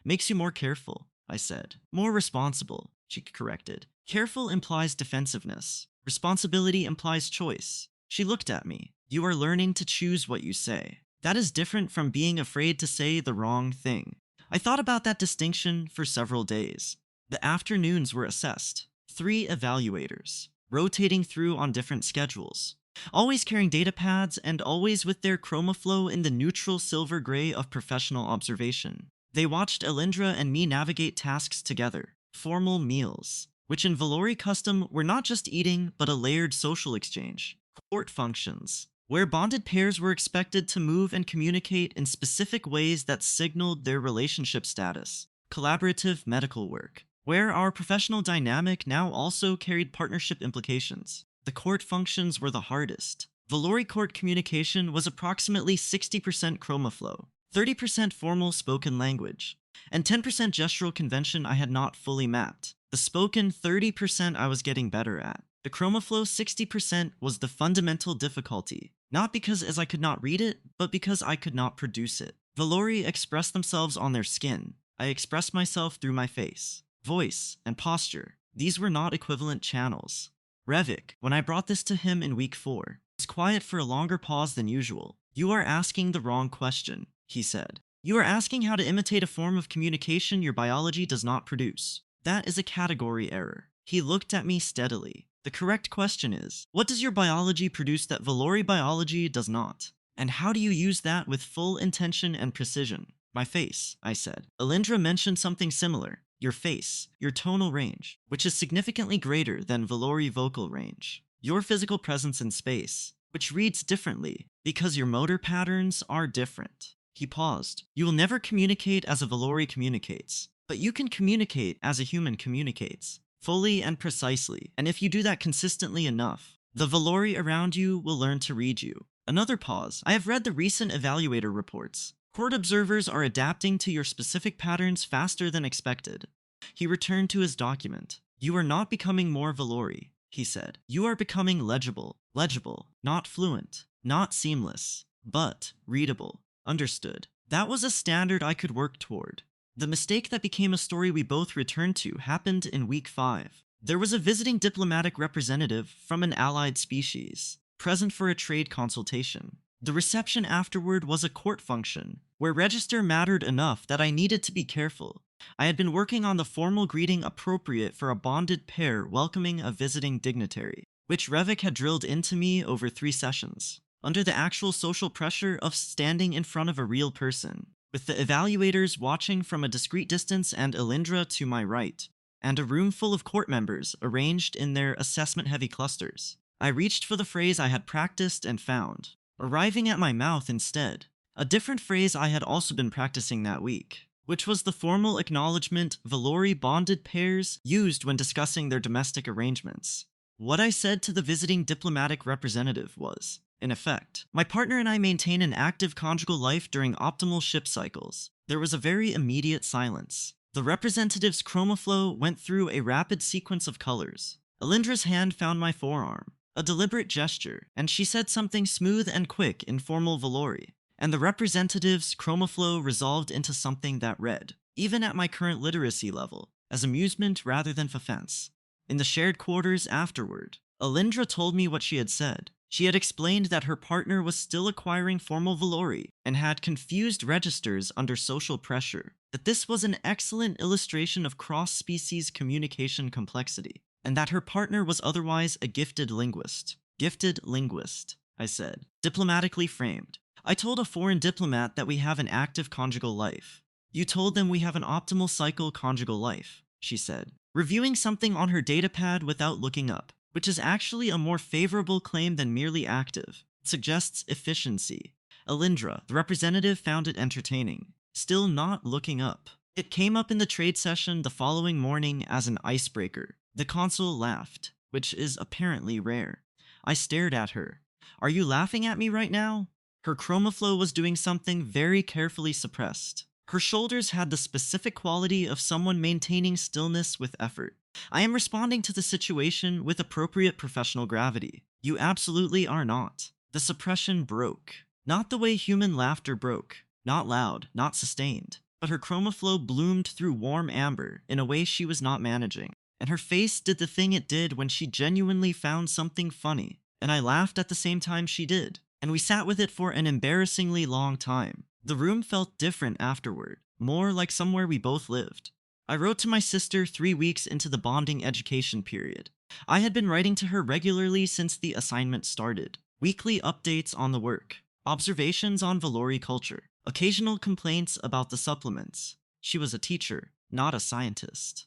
Makes you more careful, I said. More responsible, she corrected. Careful implies defensiveness. Responsibility implies choice. She looked at me. You are learning to choose what you say. That is different from being afraid to say the wrong thing. I thought about that distinction for several days. The afternoons were assessed. 3 evaluators, rotating through on different schedules. Always carrying datapads and always with their chromaflow in the neutral silver gray of professional observation. They watched Elindra and me navigate tasks together. Formal meals, which in Velori custom were not just eating but a layered social exchange. Court functions, where bonded pairs were expected to move and communicate in specific ways that signaled their relationship status. Collaborative medical work, where our professional dynamic now also carried partnership implications. The court functions were the hardest. Velori court communication was approximately 60% chroma flow, 30% formal spoken language, and 10% gestural convention I had not fully mapped. The spoken 30% I was getting better at. The chroma flow 60% was the fundamental difficulty, not because as I could not read it, but because I could not produce it. Velori expressed themselves on their skin. I expressed myself through my face, voice, and posture. These were not equivalent channels. Revik, when I brought this to him in week 4, was quiet for a longer pause than usual. "You are asking the wrong question," he said. "You are asking how to imitate a form of communication your biology does not produce. That is a category error." He looked at me steadily. "The correct question is, what does your biology produce that Velori biology does not? And how do you use that with full intention and precision?" "My face," I said. "Alindra mentioned something similar. Your face, your tonal range, which is significantly greater than Velori vocal range. Your physical presence in space, which reads differently because your motor patterns are different." He paused. "You will never communicate as a Velori communicates, but you can communicate as a human communicates, fully and precisely, and if you do that consistently enough, the Velori around you will learn to read you." Another pause. "I have read the recent evaluator reports. Court observers are adapting to your specific patterns faster than expected." He returned to his document. "You are not becoming more Velori," he said. "You are becoming legible. Legible, not fluent, not seamless, but readable. Understood." That was a standard I could work toward. The mistake that became a story we both returned to happened in week 5. There was a visiting diplomatic representative from an allied species, present for a trade consultation. The reception afterward was a court function, where register mattered enough that I needed to be careful. I had been working on the formal greeting appropriate for a bonded pair welcoming a visiting dignitary, which Revik had drilled into me over 3 sessions, under the actual social pressure of standing in front of a real person, with the evaluators watching from a discreet distance and Alindra to my right, and a room full of court members arranged in their assessment-heavy clusters. I reached for the phrase I had practiced and found, arriving at my mouth instead, a different phrase I had also been practicing that week, which was the formal acknowledgement Velori bonded pairs used when discussing their domestic arrangements. What I said to the visiting diplomatic representative was, in effect, "My partner and I maintain an active conjugal life during optimal ship cycles." There was a very immediate silence. The representative's chroma flow went through a rapid sequence of colors. Alindra's hand found my forearm, a deliberate gesture, and she said something smooth and quick in formal Velori, and the representative's chroma flow resolved into something that read, even at my current literacy level, as amusement rather than offense. In the shared quarters afterward, Alindra told me what she had said. She had explained that her partner was still acquiring formal Velori and had confused registers under social pressure, that this was an excellent illustration of cross-species communication complexity, and that her partner was otherwise a gifted linguist. "Gifted linguist," I said, diplomatically framed. "I told a foreign diplomat that we have an active conjugal life." "You told them we have an optimal cycle conjugal life," she said, reviewing something on her datapad without looking up, which is actually a more favorable claim than merely active. It suggests efficiency. Alindra, the representative, found it entertaining, still not looking up. It came up in the trade session the following morning as an icebreaker. The consul laughed, which is apparently rare. I stared at her. "Are you laughing at me right now?" Her chroma flow was doing something very carefully suppressed. Her shoulders had the specific quality of someone maintaining stillness with effort. "I am responding to the situation with appropriate professional gravity." "You absolutely are not." The suppression broke. Not the way human laughter broke. Not loud, not sustained. But her chroma flow bloomed through warm amber in a way she was not managing. And her face did the thing it did when she genuinely found something funny. And I laughed at the same time she did. And we sat with it for an embarrassingly long time. The room felt different afterward, more like somewhere we both lived. I wrote to my sister 3 weeks into the bonding education period. I had been writing to her regularly since the assignment started. Weekly updates on the work, observations on Velori culture, occasional complaints about the supplements. She was a teacher, not a scientist.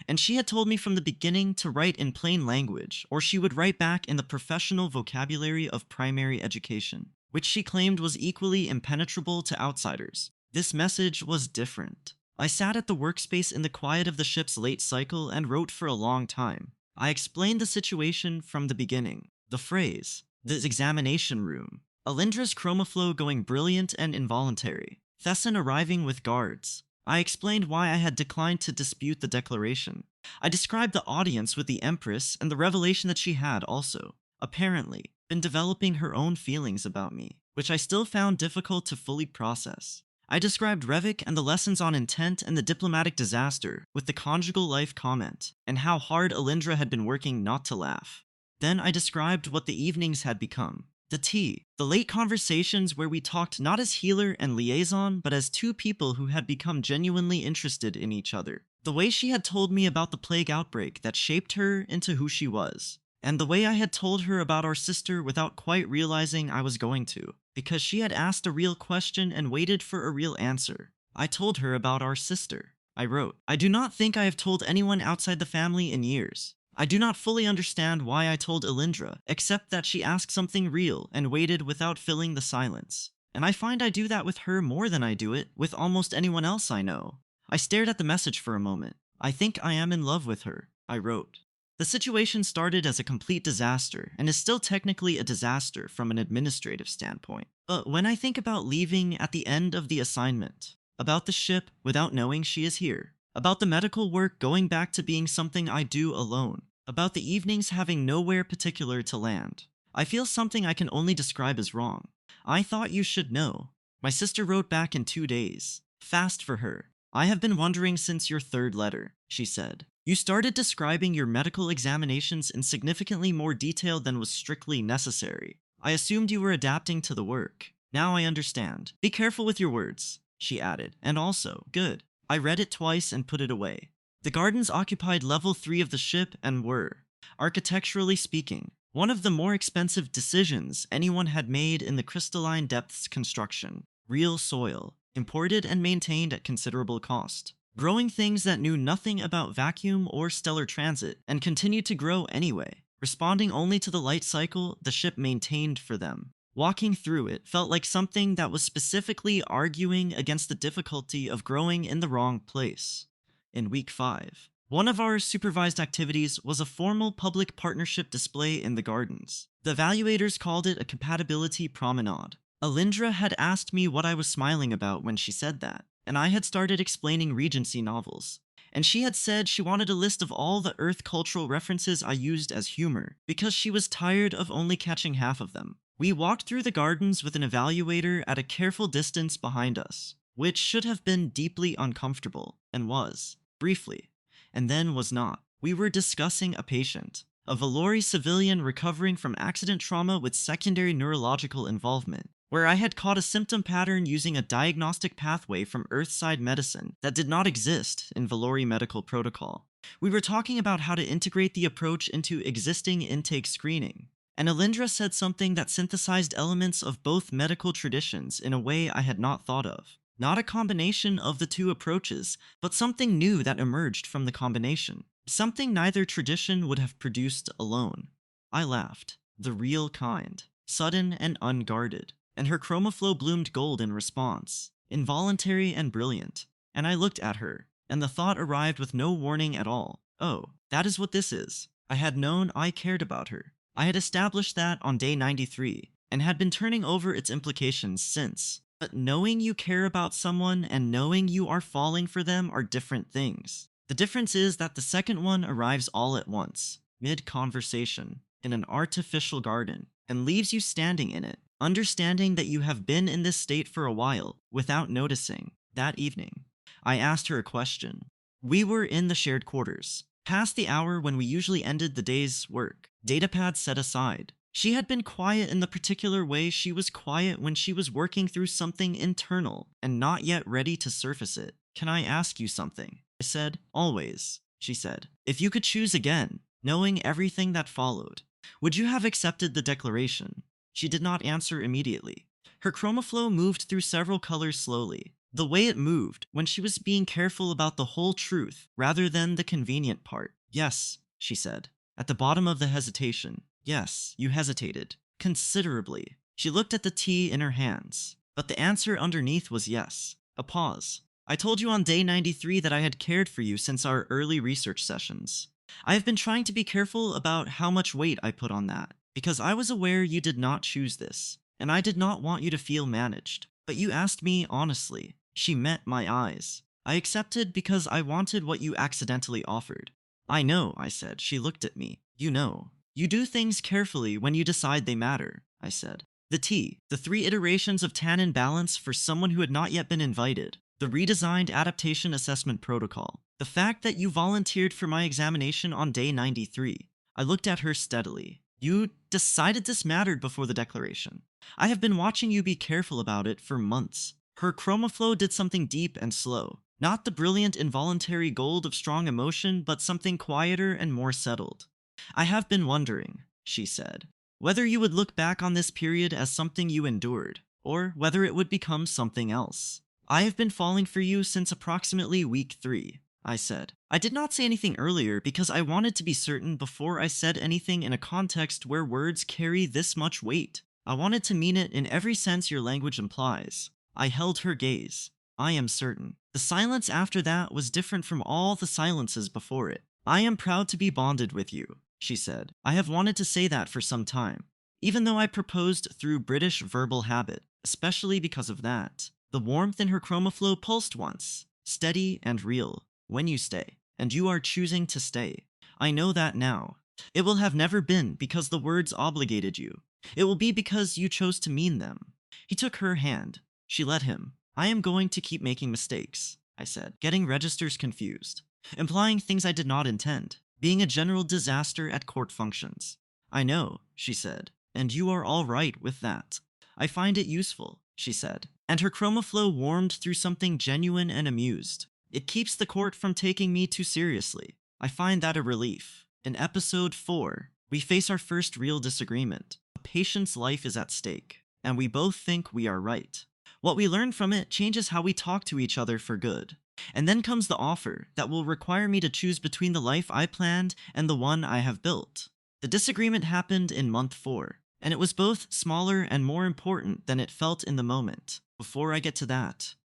And she had told me from the beginning to write in plain language, or she would write back in the professional vocabulary of primary education, which she claimed was equally impenetrable to outsiders. This message was different. I sat at the workspace in the quiet of the ship's late cycle and wrote for a long time. I explained the situation from the beginning. The phrase, the examination room, Alindra's chromaflow going brilliant and involuntary, Thesson arriving with guards. I explained why I had declined to dispute the declaration. I described the audience with the Empress and the revelation that she had also, apparently, been developing her own feelings about me, which I still found difficult to fully process. I described Revik and the lessons on intent and the diplomatic disaster with the conjugal life comment, and how hard Alindra had been working not to laugh. Then I described what the evenings had become. The tea, the late conversations where we talked not as healer and liaison, but as two people who had become genuinely interested in each other. The way she had told me about the plague outbreak that shaped her into who she was. And the way I had told her about our sister without quite realizing I was going to, because she had asked a real question and waited for a real answer. I told her about our sister. I wrote, I do not think I have told anyone outside the family in years. I do not fully understand why I told Alindra, except that she asked something real and waited without filling the silence. And I find I do that with her more than I do it with almost anyone else I know. I stared at the message for a moment. I think I am in love with her, I wrote. The situation started as a complete disaster, and is still technically a disaster from an administrative standpoint. But when I think about leaving at the end of the assignment, about the ship without knowing she is here, about the medical work going back to being something I do alone, about the evenings having nowhere particular to land, I feel something I can only describe as wrong. I thought you should know. My sister wrote back in 2 days. Fast for her. I have been wondering since your third letter, she said. You started describing your medical examinations in significantly more detail than was strictly necessary. I assumed you were adapting to the work. Now I understand. Be careful with your words, she added, and also, good. I read it twice and put it away. The gardens occupied level 3 of the ship and were, architecturally speaking, one of the more expensive decisions anyone had made in the crystalline depths construction. Real soil, imported and maintained at considerable cost. Growing things that knew nothing about vacuum or stellar transit and continued to grow anyway, responding only to the light cycle the ship maintained for them. Walking through it felt like something that was specifically arguing against the difficulty of growing in the wrong place. In week 5, one of our supervised activities was a formal public partnership display in the gardens. The evaluators called it a compatibility promenade. Alindra had asked me what I was smiling about when she said that, and I had started explaining Regency novels. And she had said she wanted a list of all the Earth cultural references I used as humor, because she was tired of only catching half of them. We walked through the gardens with an evaluator at a careful distance behind us, which should have been deeply uncomfortable, and was, briefly, and then was not. We were discussing a patient, a Velori civilian recovering from accident trauma with secondary neurological involvement, where I had caught a symptom pattern using a diagnostic pathway from Earthside medicine that did not exist in Velori medical protocol. We were talking about how to integrate the approach into existing intake screening, and Alindra said something that synthesized elements of both medical traditions in a way I had not thought of. Not a combination of the two approaches, but something new that emerged from the combination. Something neither tradition would have produced alone. I laughed. The real kind. Sudden and unguarded. And her chromaflow bloomed gold in response. Involuntary and brilliant. And I looked at her, and the thought arrived with no warning at all. Oh, that is what this is. I had known I cared about her. I had established that on day 93, and had been turning over its implications since. But knowing you care about someone and knowing you are falling for them are different things. The difference is that the second one arrives all at once, mid-conversation, in an artificial garden, and leaves you standing in it, understanding that you have been in this state for a while, without noticing. That evening, I asked her a question. We were in the shared quarters, past the hour when we usually ended the day's work, datapads set aside. She had been quiet in the particular way she was quiet when she was working through something internal and not yet ready to surface it. Can I ask you something? I said. Always, she said. If you could choose again, knowing everything that followed, would you have accepted the declaration? She did not answer immediately. Her chromaflow moved through several colors slowly, The way it moved, when she was being careful about the whole truth rather than the convenient part. Yes, she said. At the bottom of the hesitation. Yes, you hesitated. Considerably. She looked at the tea in her hands. But the answer underneath was yes. A pause. I told you on day 93 that I had cared for you since our early research sessions. I have been trying to be careful about how much weight I put on that, because I was aware you did not choose this, and I did not want you to feel managed. But you asked me honestly. She met my eyes. I accepted because I wanted what you accidentally offered. I know, I said. She looked at me. You know. You do things carefully when you decide they matter, I said. The T, the 3 iterations of tannin balance for someone who had not yet been invited. The redesigned adaptation assessment protocol. The fact that you volunteered for my examination on day 93. I looked at her steadily. You decided this mattered before the declaration. I have been watching you be careful about it for months. Her chromaflow did something deep and slow. Not the brilliant involuntary gold of strong emotion, but something quieter and more settled. I have been wondering, she said, whether you would look back on this period as something you endured, or whether it would become something else. I have been falling for you since approximately week 3, I said. I did not say anything earlier because I wanted to be certain before I said anything in a context where words carry this much weight. I wanted to mean it in every sense your language implies. I held her gaze. I am certain. The silence after that was different from all the silences before it. I am proud to be bonded with you, she said. I have wanted to say that for some time, even though I proposed through British verbal habit, especially because of that. The warmth in her chromaflow pulsed once, steady and real. When you stay, and you are choosing to stay. I know that now. It will have never been because the words obligated you. It will be because you chose to mean them. He took her hand. She let him. I am going to keep making mistakes, I said, getting registers confused, implying things I did not intend, being a general disaster at court functions. I know, she said, and you are all right with that. I find it useful, she said, and her chromaflow warmed through something genuine and amused. It keeps the court from taking me too seriously. I find that a relief. In episode 4, we face our first real disagreement. A patient's life is at stake, and we both think we are right. What we learn from it changes how we talk to each other for good. And then comes the offer that will require me to choose between the life I planned and the one I have built. The disagreement happened in month 4, and it was both smaller and more important than it felt in the moment. Before I get to that,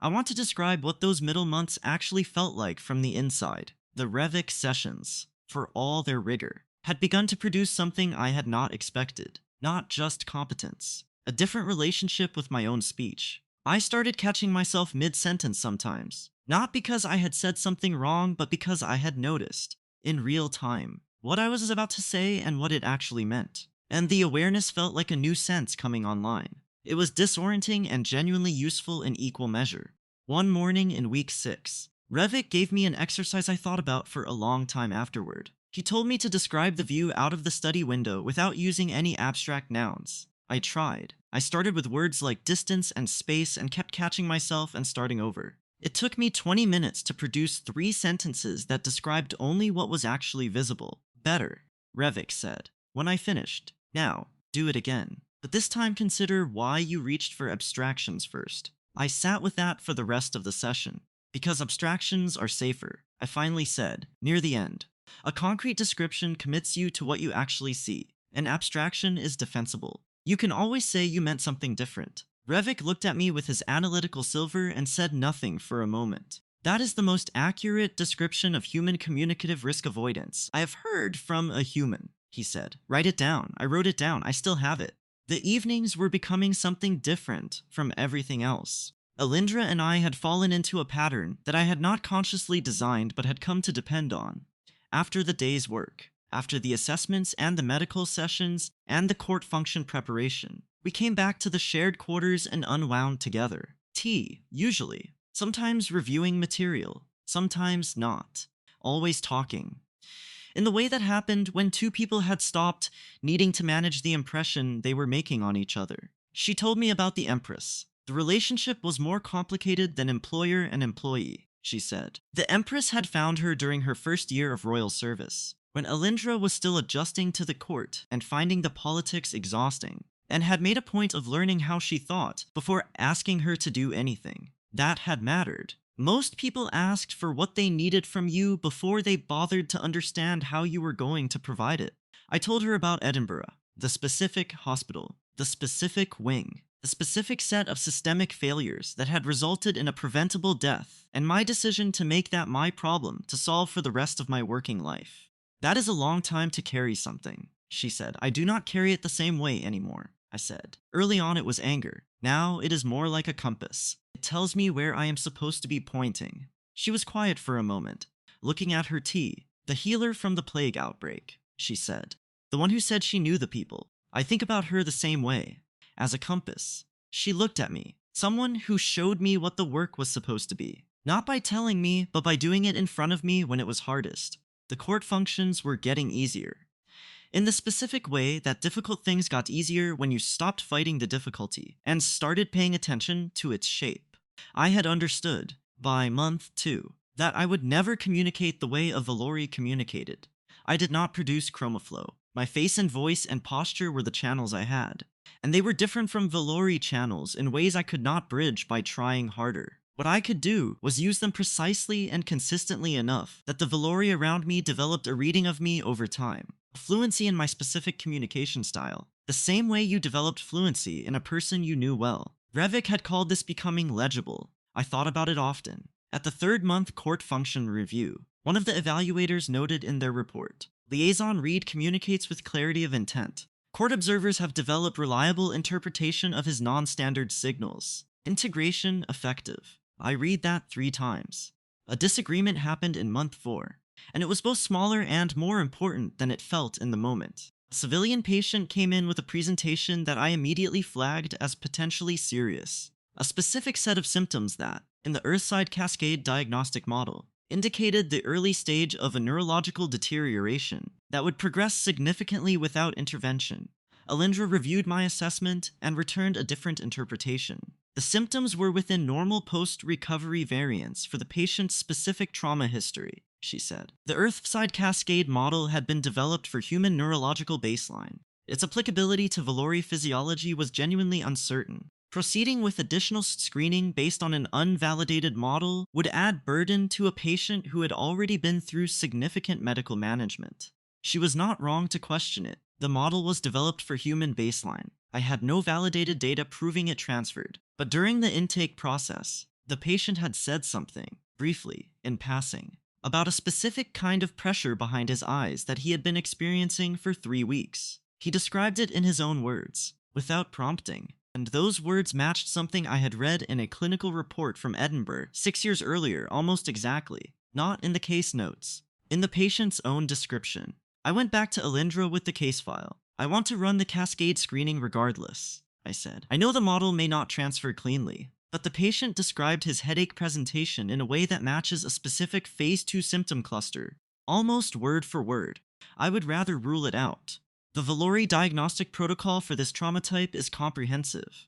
I want to describe what those middle months actually felt like from the inside. The Revik sessions, for all their rigor, had begun to produce something I had not expected. Not just competence. A different relationship with my own speech. I started catching myself mid-sentence sometimes. Not because I had said something wrong, but because I had noticed, in real time, what I was about to say and what it actually meant. And the awareness felt like a new sense coming online. It was disorienting and genuinely useful in equal measure. One morning in week 6, Revik gave me an exercise I thought about for a long time afterward. He told me to describe the view out of the study window without using any abstract nouns. I tried. I started with words like distance and space and kept catching myself and starting over. It took me 20 minutes to produce 3 sentences that described only what was actually visible. Better, Revik said. When I finished, now, do it again. But this time consider why you reached for abstractions first. I sat with that for the rest of the session. Because abstractions are safer, I finally said, near the end. A concrete description commits you to what you actually see. An abstraction is defensible. You can always say you meant something different. Revik looked at me with his analytical silver and said nothing for a moment. That is the most accurate description of human communicative risk avoidance I have heard from a human, he said. Write it down. I wrote it down. I still have it. The evenings were becoming something different from everything else. Alindra and I had fallen into a pattern that I had not consciously designed but had come to depend on. After the day's work, after the assessments and the medical sessions and the court function preparation, we came back to the shared quarters and unwound together. Tea, usually. Sometimes reviewing material, sometimes not. Always talking. In the way that happened when 2 people had stopped needing to manage the impression they were making on each other. She told me about the Empress. The relationship was more complicated than employer and employee, she said. The Empress had found her during her first year of royal service, when Alindra was still adjusting to the court and finding the politics exhausting, and had made a point of learning how she thought before asking her to do anything. That had mattered. Most people asked for what they needed from you before they bothered to understand how you were going to provide it. I told her about Edinburgh, the specific hospital, the specific wing, the specific set of systemic failures that had resulted in a preventable death, and my decision to make that my problem to solve for the rest of my working life. That is a long time to carry something, she said. I do not carry it the same way anymore, I said. Early on it was anger. Now it is more like a compass. It tells me where I am supposed to be pointing. She was quiet for a moment, looking at her tea. The healer from the plague outbreak, she said. The one who said she knew the people. I think about her the same way. As a compass. She looked at me. Someone who showed me what the work was supposed to be. Not by telling me, but by doing it in front of me when it was hardest. The court functions were getting easier. In the specific way that difficult things got easier when you stopped fighting the difficulty and started paying attention to its shape. I had understood, by month 2, that I would never communicate the way a Velori communicated. I did not produce chromaflow. My face and voice and posture were the channels I had, and they were different from Velori channels in ways I could not bridge by trying harder. What I could do was use them precisely and consistently enough that the Velori around me developed a reading of me over time. Fluency in my specific communication style, the same way you developed fluency in a person you knew well. Revik had called this becoming legible. I thought about it often. At the 3rd month court function review, one of the evaluators noted in their report, Liaison Reid communicates with clarity of intent. Court observers have developed reliable interpretation of his non-standard signals. Integration effective. I read that 3 times. A disagreement happened in month 4, and it was both smaller and more important than it felt in the moment. A civilian patient came in with a presentation that I immediately flagged as potentially serious. A specific set of symptoms that, in the Earthside Cascade diagnostic model, indicated the early stage of a neurological deterioration that would progress significantly without intervention. Alindra reviewed my assessment and returned a different interpretation. The symptoms were within normal post-recovery variants for the patient's specific trauma history, she said. The Earthside Cascade model had been developed for human neurological baseline. Its applicability to Velori physiology was genuinely uncertain. Proceeding with additional screening based on an unvalidated model would add burden to a patient who had already been through significant medical management. She was not wrong to question it. The model was developed for human baseline. I had no validated data proving it transferred, but during the intake process, the patient had said something, briefly, in passing, about a specific kind of pressure behind his eyes that he had been experiencing for 3 weeks. He described it in his own words, without prompting, and those words matched something I had read in a clinical report from Edinburgh 6 years earlier almost exactly, not in the case notes, in the patient's own description. I went back to Alindra with the case file. I want to run the cascade screening regardless, I said. I know the model may not transfer cleanly, but the patient described his headache presentation in a way that matches a specific phase 2 symptom cluster, almost word for word. I would rather rule it out. The Velori diagnostic protocol for this trauma type is comprehensive,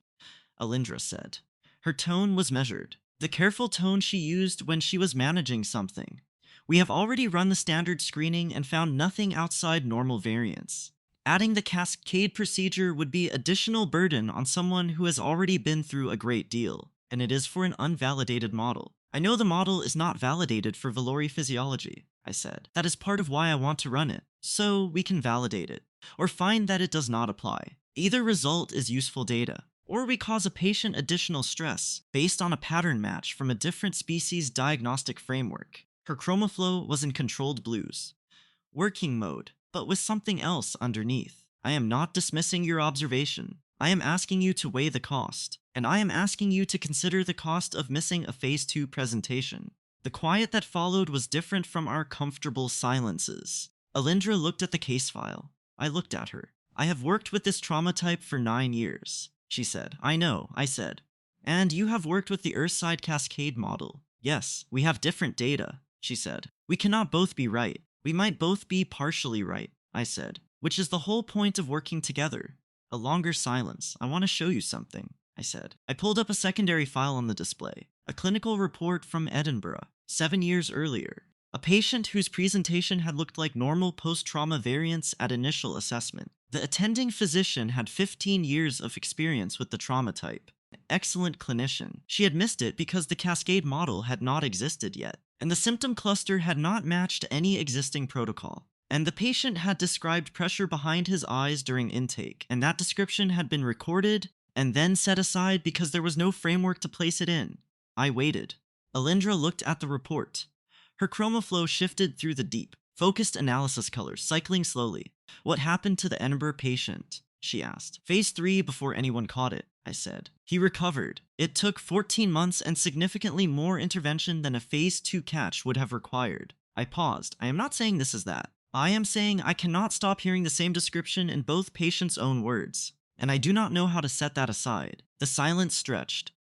Alindra said. Her tone was measured, the careful tone she used when she was managing something. We have already run the standard screening and found nothing outside normal variants. Adding the cascade procedure would be additional burden on someone who has already been through a great deal, and it is for an unvalidated model. I know the model is not validated for Velori physiology, I said. That is part of why I want to run it, so we can validate it, or find that it does not apply. Either result is useful data, or we cause a patient additional stress based on a pattern match from a different species diagnostic framework. Her chromaflow was in controlled blues. Working mode, but with something else underneath. I am not dismissing your observation. I am asking you to weigh the cost, and I am asking you to consider the cost of missing a phase 2 presentation. The quiet that followed was different from our comfortable silences. Alindra looked at the case file. I looked at her. I have worked with this trauma type for 9 years, she said. I know, I said. And you have worked with the Earthside Cascade model. Yes, we have different data, she said. We cannot both be right. We might both be partially right, I said, which is the whole point of working together. A longer silence. I want to show you something, I said. I pulled up a secondary file on the display, a clinical report from Edinburgh, 7 years earlier. A patient whose presentation had looked like normal post-trauma variants at initial assessment. The attending physician had 15 years of experience with the trauma type. Excellent clinician. She had missed it because the cascade model had not existed yet, and the symptom cluster had not matched any existing protocol. And the patient had described pressure behind his eyes during intake, and that description had been recorded and then set aside because there was no framework to place it in. I waited. Alindra looked at the report. Her chromaflow shifted through the deep, focused analysis colors, cycling slowly. What happened to the Ember patient? She asked. Phase 3 before anyone caught it, I said. He recovered. It took 14 months and significantly more intervention than a Phase 2 catch would have required. I paused. I am not saying this is that. I am saying I cannot stop hearing the same description in both patients' own words, and I do not know how to set that aside. The silence stretched.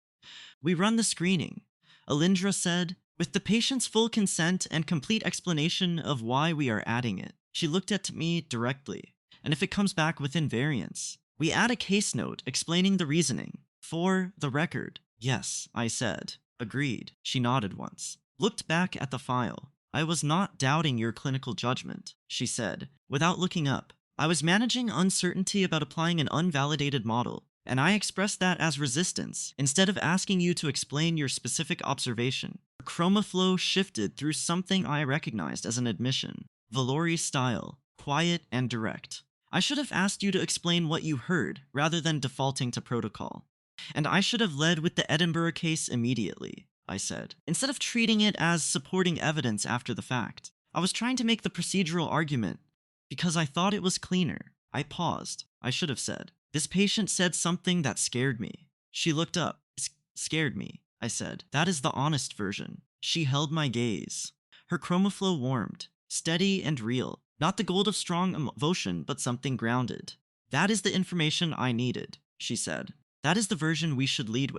We run the screening, Alindra said, with the patient's full consent and complete explanation of why we are adding it. She looked at me directly, and if it comes back with invariance, we add a case note explaining the reasoning. For the record. Yes, I said. Agreed. She nodded once. Looked back at the file. I was not doubting your clinical judgment, she said, without looking up. I was managing uncertainty about applying an unvalidated model, and I expressed that as resistance, instead of asking you to explain your specific observation. Her chromaflow shifted through something I recognized as an admission. Velori's style, quiet and direct. I should have asked you to explain what you heard, rather than defaulting to protocol. And I should have led with the Edinburgh case immediately, I said, instead of treating it as supporting evidence after the fact. I was trying to make the procedural argument, because I thought it was cleaner. I paused. I should have said. This patient said something that scared me. She looked up. Scared me, I said. That is the honest version. She held my gaze. Her chromaflow warmed, steady and real. Not the gold of strong emotion, but something grounded. That is the information I needed, she said. That is the version we should lead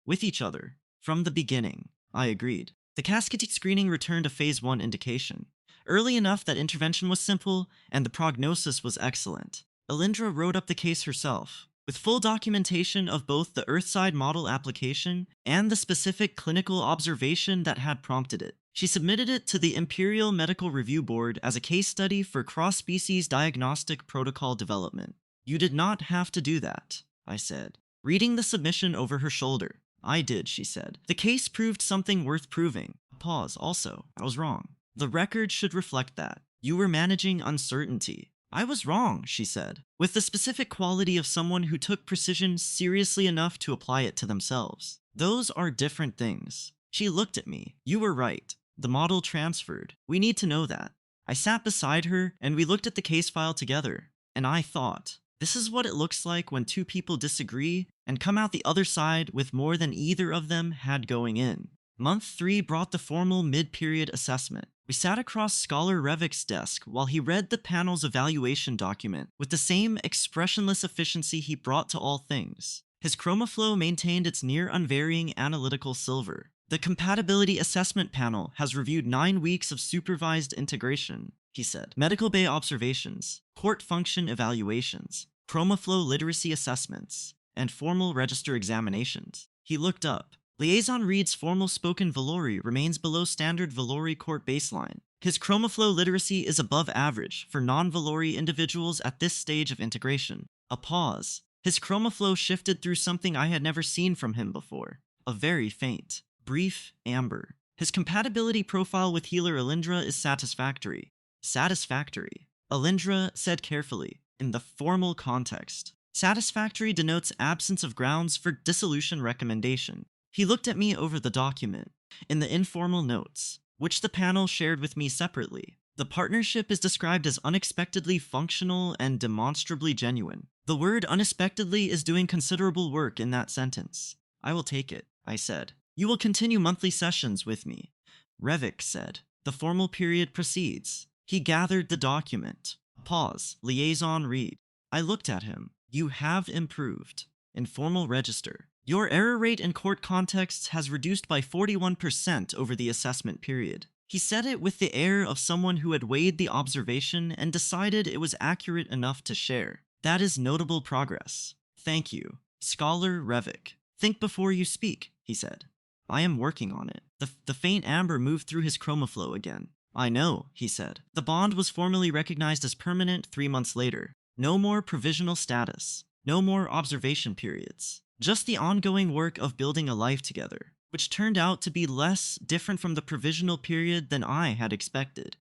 with each other. From the beginning, I agreed. The cascade screening returned a Phase 1 indication, early enough that intervention was simple and the prognosis was excellent. Alindra wrote up the case herself, with full documentation of both the Earthside model application and the specific clinical observation that had prompted it. She submitted it to the Imperial Medical Review Board as a case study for cross-species diagnostic protocol development. You did not have to do that, I said, reading the submission over her shoulder. I did, she said. The case proved something worth proving. Pause, also. I was wrong. The record should reflect that. You were managing uncertainty. I was wrong, she said, with the specific quality of someone who took precision seriously enough to apply it to themselves. Those are different things. She looked at me. You were right. The model transferred. We need to know that. I sat beside her, and we looked at the case file together, and I thought, this is what it looks like when two people disagree and come out the other side with more than either of them had going in. Month 3 brought the formal mid-period assessment. We sat across Scholar Revik's desk while he read the panel's evaluation document with the same expressionless efficiency he brought to all things. His chromaflow maintained its near-unvarying analytical silver. The compatibility assessment panel has reviewed 9 weeks of supervised integration, he said. Medical bay observations, court function evaluations, chromaflow literacy assessments, and formal register examinations. He looked up. Liaison Reid's formal spoken Velori remains below standard Velori court baseline. His chromaflow literacy is above average for non-Velori individuals at this stage of integration. A pause. His chromaflow shifted through something I had never seen from him before. A very faint, brief amber. His compatibility profile with healer Alindra is satisfactory. Satisfactory, Alindra said carefully, in the formal context. Satisfactory denotes absence of grounds for dissolution recommendation. He looked at me over the document, in the informal notes, which the panel shared with me separately. The partnership is described as unexpectedly functional and demonstrably genuine. The word unexpectedly is doing considerable work in that sentence. I will take it, I said. You will continue monthly sessions with me, Revik said. The formal period proceeds. He gathered the document. Pause. Liaison Reid. I looked at him. You have improved. Informal register. Your error rate in court contexts has reduced by 41% over the assessment period. He said it with the air of someone who had weighed the observation and decided it was accurate enough to share. That is notable progress. Thank you. Scholar Revik. Think before you speak, he said. I am working on it. The faint amber moved through his chromaflow again. I know, he said. The bond was formally recognized as permanent 3 months later. No more provisional status. No more observation periods. Just the ongoing work of building a life together, which turned out to be less different from the provisional period than I had expected.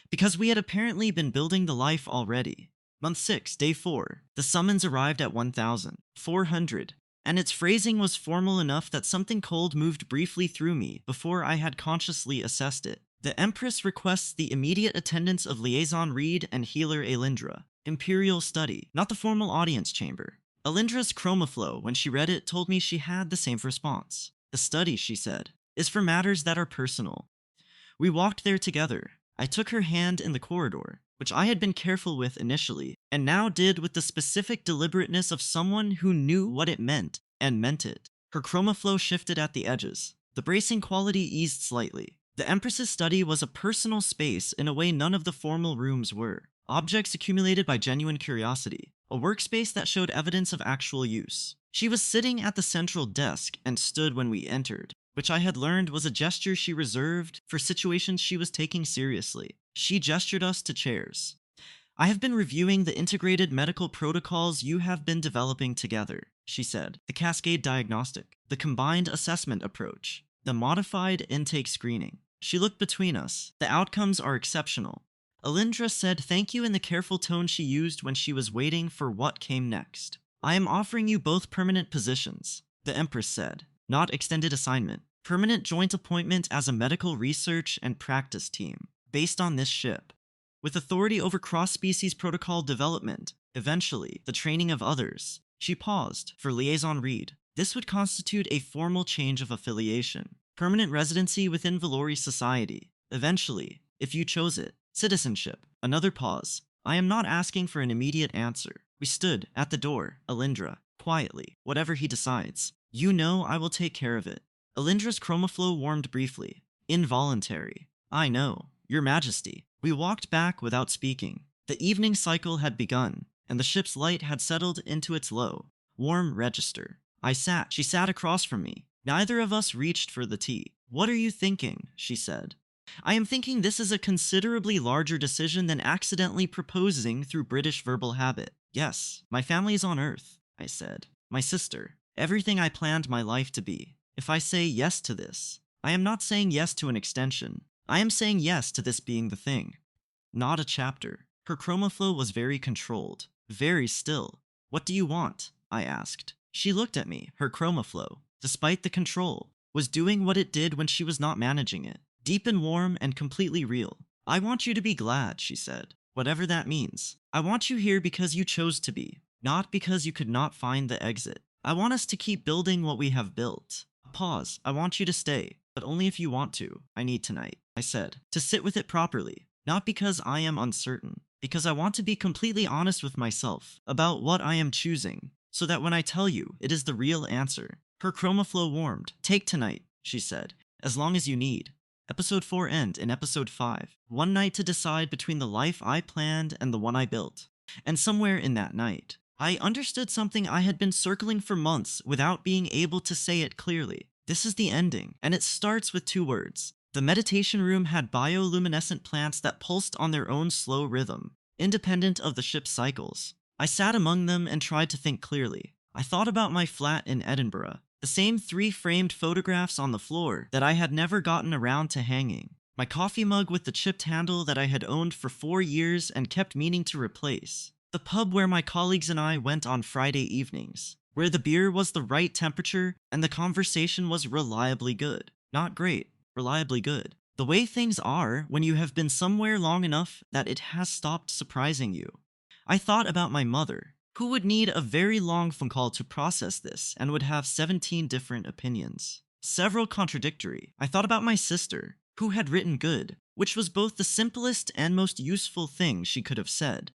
Because we had apparently been building the life already. Month 6, day 4, the summons arrived at 1,400, and its phrasing was formal enough that something cold moved briefly through me before I had consciously assessed it. The Empress requests the immediate attendance of Liaison Reid and Healer Alindra. Imperial study, not the formal audience chamber. Alindra's chromaflow, when she read it, told me she had the same response. The study, she said, is for matters that are personal. We walked there together. I took her hand in the corridor, which I had been careful with initially, and now did with the specific deliberateness of someone who knew what it meant, and meant it. Her chromaflow shifted at the edges. The bracing quality eased slightly. The Empress's study was a personal space in a way none of the formal rooms were. Objects accumulated by genuine curiosity. A workspace that showed evidence of actual use. She was sitting at the central desk and stood when we entered, which I had learned was a gesture she reserved for situations she was taking seriously. She gestured us to chairs. I have been reviewing the integrated medical protocols you have been developing together, she said. The cascade diagnostic, the combined assessment approach, the modified intake screening. She looked between us. The outcomes are exceptional. Alindra said thank you in the careful tone she used when she was waiting for what came next. I am offering you both permanent positions, the Empress said. Not extended assignment. Permanent joint appointment as a medical research and practice team, based on this ship. With authority over cross-species protocol development, eventually, the training of others. She paused for Liaison Reid. This would constitute a formal change of affiliation. Permanent residency within Velori society. Eventually, if you chose it. Citizenship. Another pause. I am not asking for an immediate answer. We stood at the door, Alindra, quietly, whatever he decides. You know I will take care of it. Alindra's chromaflow warmed briefly. Involuntary. I know. Your Majesty. We walked back without speaking. The evening cycle had begun, and the ship's light had settled into its low, warm register. She sat across from me. Neither of us reached for the tea. What are you thinking? She said. I am thinking this is a considerably larger decision than accidentally proposing through British verbal habit. Yes, my family is on Earth, I said. My sister. Everything I planned my life to be. If I say yes to this, I am not saying yes to an extension. I am saying yes to this being the thing. Not a chapter. Her chromaflow was very controlled. Very still. What do you want? I asked. She looked at me. Her chromaflow, despite the control, was doing what it did when she was not managing it. Deep and warm and completely real. I want you to be glad, she said. Whatever that means. I want you here because you chose to be, not because you could not find the exit. I want us to keep building what we have built. Pause. I want you to stay, but only if you want to. I need tonight, I said, to sit with it properly. Not because I am uncertain, because I want to be completely honest with myself about what I am choosing, so that when I tell you, it is the real answer. Her chromaflow warmed. Take tonight, she said, as long as you need. Episode 4 end in Episode 5. One night to decide between the life I planned and the one I built. And somewhere in that night, I understood something I had been circling for months without being able to say it clearly. This is the ending, and it starts with 2 words. The meditation room had bioluminescent plants that pulsed on their own slow rhythm, independent of the ship's cycles. I sat among them and tried to think clearly. I thought about my flat in Edinburgh. The same 3 framed photographs on the floor that I had never gotten around to hanging. My coffee mug with the chipped handle that I had owned for 4 years and kept meaning to replace. The pub where my colleagues and I went on Friday evenings, where the beer was the right temperature and the conversation was reliably good. Not great, reliably good. The way things are when you have been somewhere long enough that it has stopped surprising you. I thought about my mother, who would need a very long phone call to process this and would have 17 different opinions. Several contradictory. I thought about my sister, who had written good, which was both the simplest and most useful thing she could have said.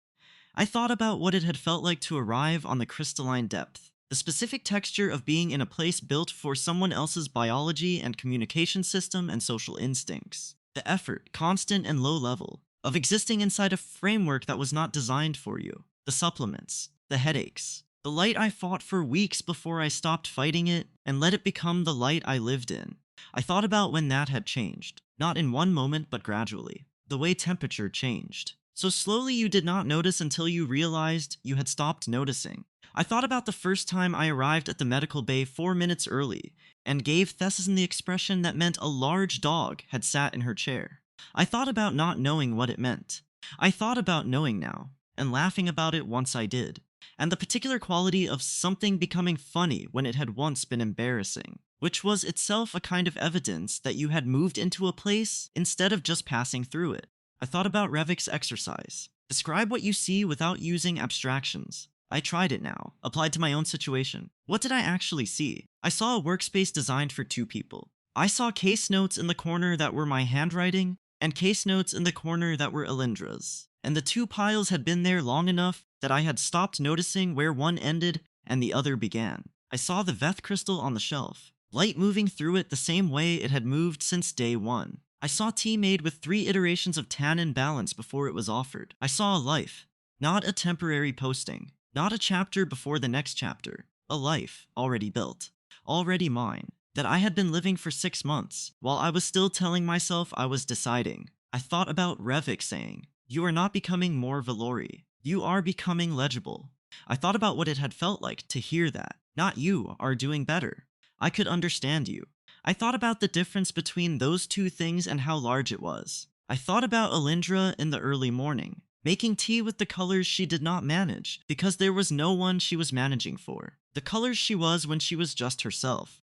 I thought about what it had felt like to arrive on the crystalline depth, the specific texture of being in a place built for someone else's biology and communication system and social instincts. The effort, constant and low level, of existing inside a framework that was not designed for you. The supplements. The headaches. The light I fought for weeks before I stopped fighting it and let it become the light I lived in. I thought about when that had changed. Not in one moment, but gradually. The way temperature changed. So slowly you did not notice until you realized you had stopped noticing. I thought about the first time I arrived at the medical bay 4 minutes early and gave Thesson the expression that meant a large dog had sat in her chair. I thought about not knowing what it meant. I thought about knowing now, and laughing about it once I did, and the particular quality of something becoming funny when it had once been embarrassing, which was itself a kind of evidence that you had moved into a place instead of just passing through it. I thought about Revik's exercise. Describe what you see without using abstractions. I tried it now, applied to my own situation. What did I actually see? I saw a workspace designed for 2 people. I saw case notes in the corner that were my handwriting, and case notes in the corner that were Elindra's. And the 2 piles had been there long enough that I had stopped noticing where one ended and the other began. I saw the Veth crystal on the shelf, light moving through it the same way it had moved since day 1. I saw tea made with 3 iterations of tannin balance before it was offered. I saw a life, not a temporary posting, not a chapter before the next chapter, a life already built, already mine, that I had been living for 6 months, while I was still telling myself I was deciding. I thought about Revik saying, "You are not becoming more Velori. You are becoming legible." I thought about what it had felt like to hear that. Not you are doing better. I could understand you. I thought about the difference between those 2 things and how large it was. I thought about Elindra in the early morning, making tea with the colors she did not manage, because there was no one she was managing for. The colors she was when she was just herself.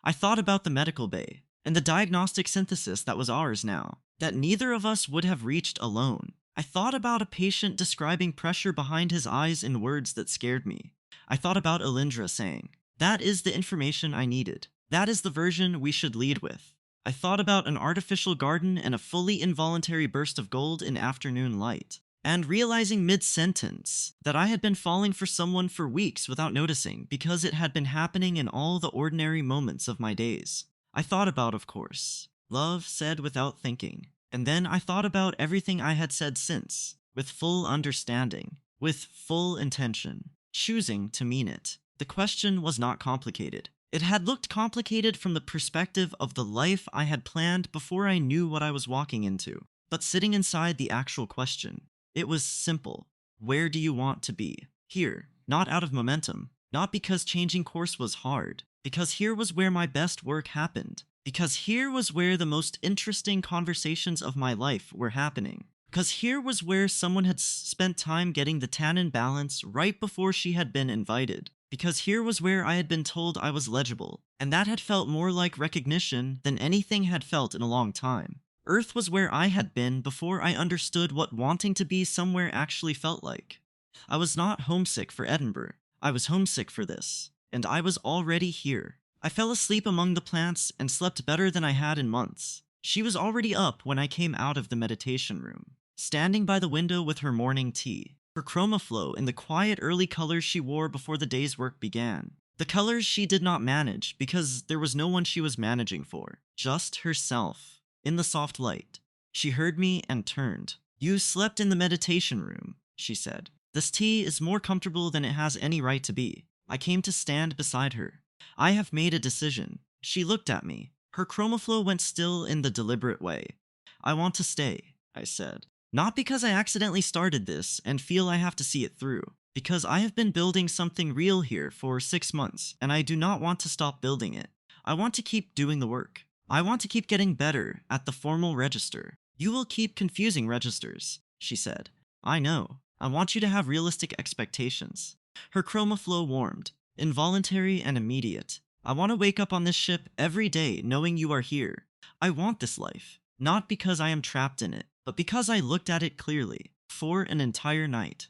I thought about the medical bay, and the diagnostic synthesis that was ours now, that neither of us would have reached alone. I thought about a patient describing pressure behind his eyes in words that scared me. I thought about Elindra saying, "That is the information I needed. That is the version we should lead with." I thought about an artificial garden and a fully involuntary burst of gold in afternoon light, and realizing mid-sentence that I had been falling for someone for weeks without noticing because it had been happening in all the ordinary moments of my days. I thought about, of course, love said without thinking, and then I thought about everything I had said since, with full understanding, with full intention, choosing to mean it. The question was not complicated. It had looked complicated from the perspective of the life I had planned before I knew what I was walking into. But sitting inside the actual question, it was simple. Where do you want to be? Here, not out of momentum, not because changing course was hard, because here was where my best work happened, because here was where the most interesting conversations of my life were happening, because here was where someone had spent time getting the tannin balance right before she had been invited. Because here was where I had been told I was legible, and that had felt more like recognition than anything had felt in a long time. Earth was where I had been before I understood what wanting to be somewhere actually felt like. I was not homesick for Edinburgh. I was homesick for this, and I was already here. I fell asleep among the plants and slept better than I had in months. She was already up when I came out of the meditation room, standing by the window with her morning tea. Her chroma flow in the quiet early colors she wore before the day's work began. The colors she did not manage because there was no one she was managing for. Just herself. In the soft light. She heard me and turned. "You slept in the meditation room," she said. "This tea is more comfortable than it has any right to be." I came to stand beside her. "I have made a decision." She looked at me. Her chroma flow went still in the deliberate way. "I want to stay," I said. Not because I accidentally started this and feel I have to see it through, because I have been building something real here for 6 months, and I do not want to stop building it. I want to keep doing the work. I want to keep getting better at the formal register. "You will keep confusing registers," she said. "I know. I want you to have realistic expectations." Her chroma flow warmed, involuntary and immediate. "I want to wake up on this ship every day knowing you are here. I want this life, not because I am trapped in it, but because I looked at it clearly, for an entire night.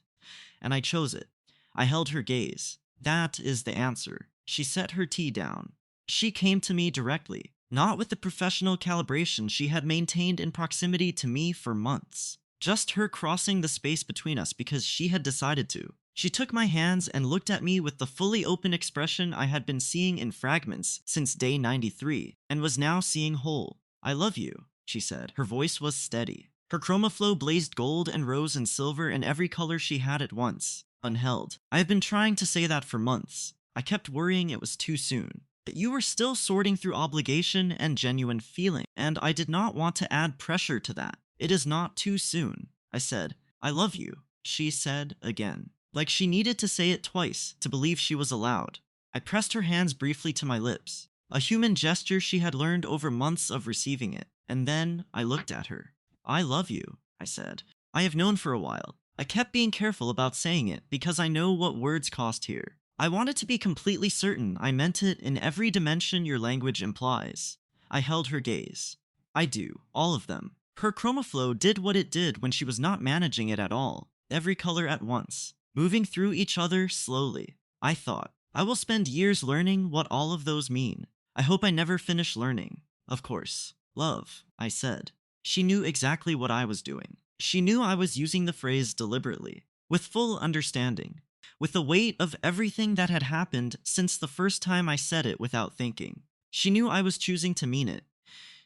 And I chose it. I held her gaze. That is the answer." She set her tea down. She came to me directly, not with the professional calibration she had maintained in proximity to me for months. Just her crossing the space between us because she had decided to. She took my hands and looked at me with the fully open expression I had been seeing in fragments since day 93, and was now seeing whole. "I love you," she said. Her voice was steady. Her chroma flow blazed gold and rose and silver in every color she had at once, unheld. I have been trying to say that for months. I kept worrying it was too soon. But you were still sorting through obligation and genuine feeling, and I did not want to add pressure to that. "It is not too soon," I said. "I love you," she said again. like she needed to say it twice to believe she was allowed. I pressed her hands briefly to my lips, a human gesture she had learned over months of receiving it, and then I looked at her. "I love you," I said. "I have known for a while." I kept being careful about saying it because I know what words cost here. I wanted to be completely certain I meant it in every dimension your language implies. I held her gaze. "I do, all of them." Her chromaflow did what it did when she was not managing it at all, every color at once, moving through each other slowly. I thought, I will spend years learning what all of those mean. I hope I never finish learning. Of course. "Love," I said. She knew exactly what I was doing. She knew I was using the phrase deliberately, with full understanding, with the weight of everything that had happened since the first time I said it without thinking. She knew I was choosing to mean it.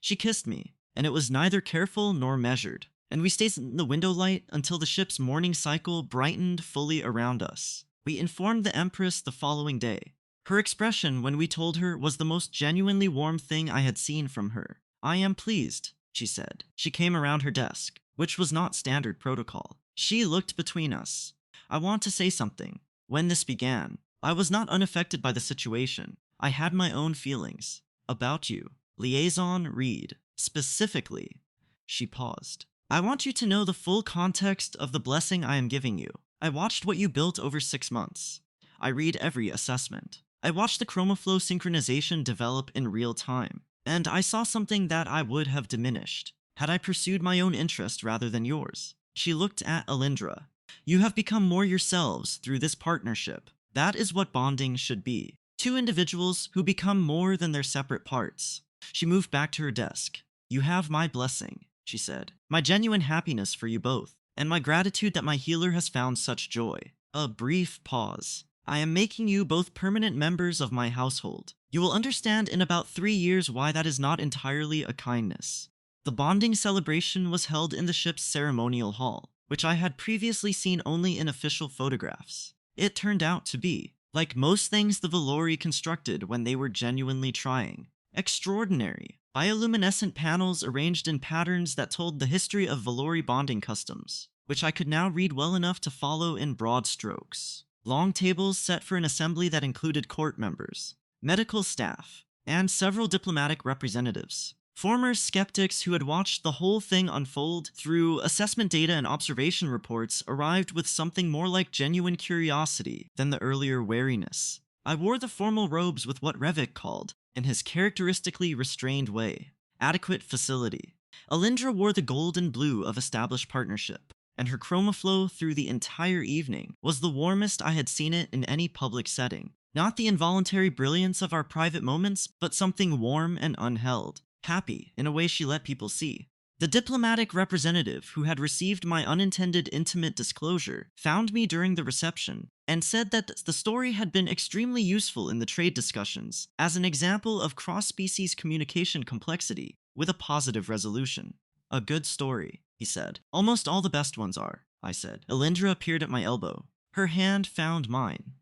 She kissed me, and it was neither careful nor measured, and we stayed in the window light until the ship's morning cycle brightened fully around us. We informed the Empress the following day. Her expression when we told her was the most genuinely warm thing I had seen from her. "I am pleased," she said. She came around her desk, which was not standard protocol. She looked between us. "I want to say something. When this began, I was not unaffected by the situation. I had my own feelings. About you. Liaison Reid. Specifically." She paused. "I want you to know the full context of the blessing I am giving you. I watched what you built over 6 months. I read every assessment. I watched the chromaflow synchronization develop in real time. And I saw something that I would have diminished had I pursued my own interest rather than yours." She looked at Alindra. "You have become more yourselves through this partnership. That is what bonding should be. Two individuals who become more than their separate parts." She moved back to her desk. "You have my blessing," she said. "My genuine happiness for you both, and my gratitude that my healer has found such joy." A brief pause. "I am making you both permanent members of my household. You will understand in about 3 years why that is not entirely a kindness." The bonding celebration was held in the ship's ceremonial hall, which I had previously seen only in official photographs. It turned out to be, like most things the Velori constructed when they were genuinely trying, extraordinary. Bioluminescent panels arranged in patterns that told the history of Velori bonding customs, which I could now read well enough to follow in broad strokes. Long tables set for an assembly that included court members, medical staff, and several diplomatic representatives. Former skeptics who had watched the whole thing unfold through assessment data and observation reports arrived with something more like genuine curiosity than the earlier wariness. I wore the formal robes with what Revik called, in his characteristically restrained way, adequate facility. Alindra wore the gold and blue of established partnership, and her chromaflow through the entire evening was the warmest I had seen it in any public setting. Not the involuntary brilliance of our private moments, but something warm and unheld. Happy, in a way she let people see. The diplomatic representative who had received my unintended intimate disclosure found me during the reception and said that the story had been extremely useful in the trade discussions as an example of cross-species communication complexity with a positive resolution. "A good story," he said. "Almost all the best ones are," I said. Alindra appeared at my elbow. Her hand found mine.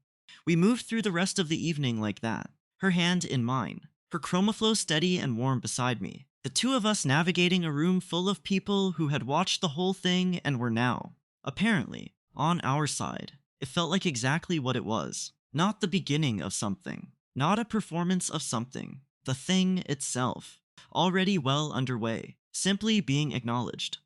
We moved through the rest of the evening like that, her hand in mine, her chromaflow steady and warm beside me, the two of us navigating a room full of people who had watched the whole thing and were now, apparently, on our side. It felt like exactly what it was. Not the beginning of something. Not a performance of something. The thing itself. Already well underway. Simply being acknowledged.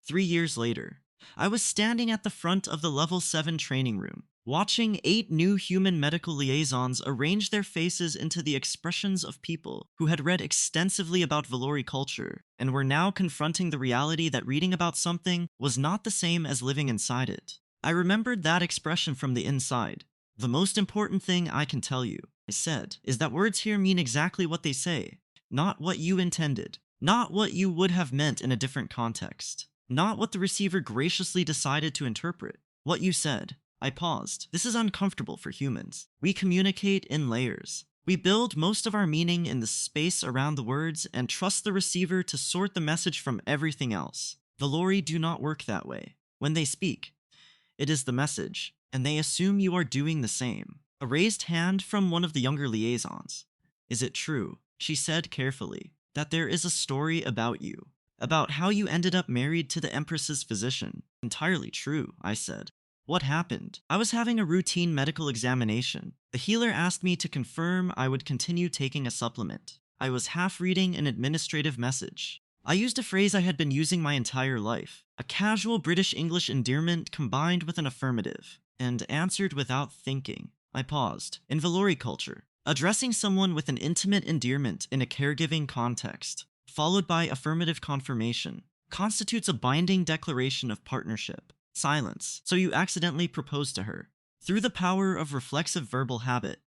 3 years later, I was standing at the front of the Level 7 training room, watching 8 new human medical liaisons arrange their faces into the expressions of people who had read extensively about Velori culture and were now confronting the reality that reading about something was not the same as living inside it. I remembered that expression from the inside. "The most important thing I can tell you," I said, "is that words here mean exactly what they say, not what you intended, not what you would have meant in a different context, not what the receiver graciously decided to interpret. What you said." I paused. "This is uncomfortable for humans. We communicate in layers. We build most of our meaning in the space around the words and trust the receiver to sort the message from everything else. Velori do not work that way. When they speak, it is the message, and they assume you are doing the same." A raised hand from one of the younger liaisons. "Is it true," she said carefully, "that there is a story about you, about how you ended up married to the Empress's physician?" "Entirely true," I said. What happened? I was having a routine medical examination. The healer asked me to confirm I would continue taking a supplement. I was half reading an administrative message. I used a phrase I had been using my entire life, a casual British English endearment combined with an affirmative, and answered without thinking. I paused. In Velori culture, addressing someone with an intimate endearment in a caregiving context, followed by affirmative confirmation, constitutes a binding declaration of partnership. Silence, so you accidentally proposed to her. Through the power of reflexive verbal habit,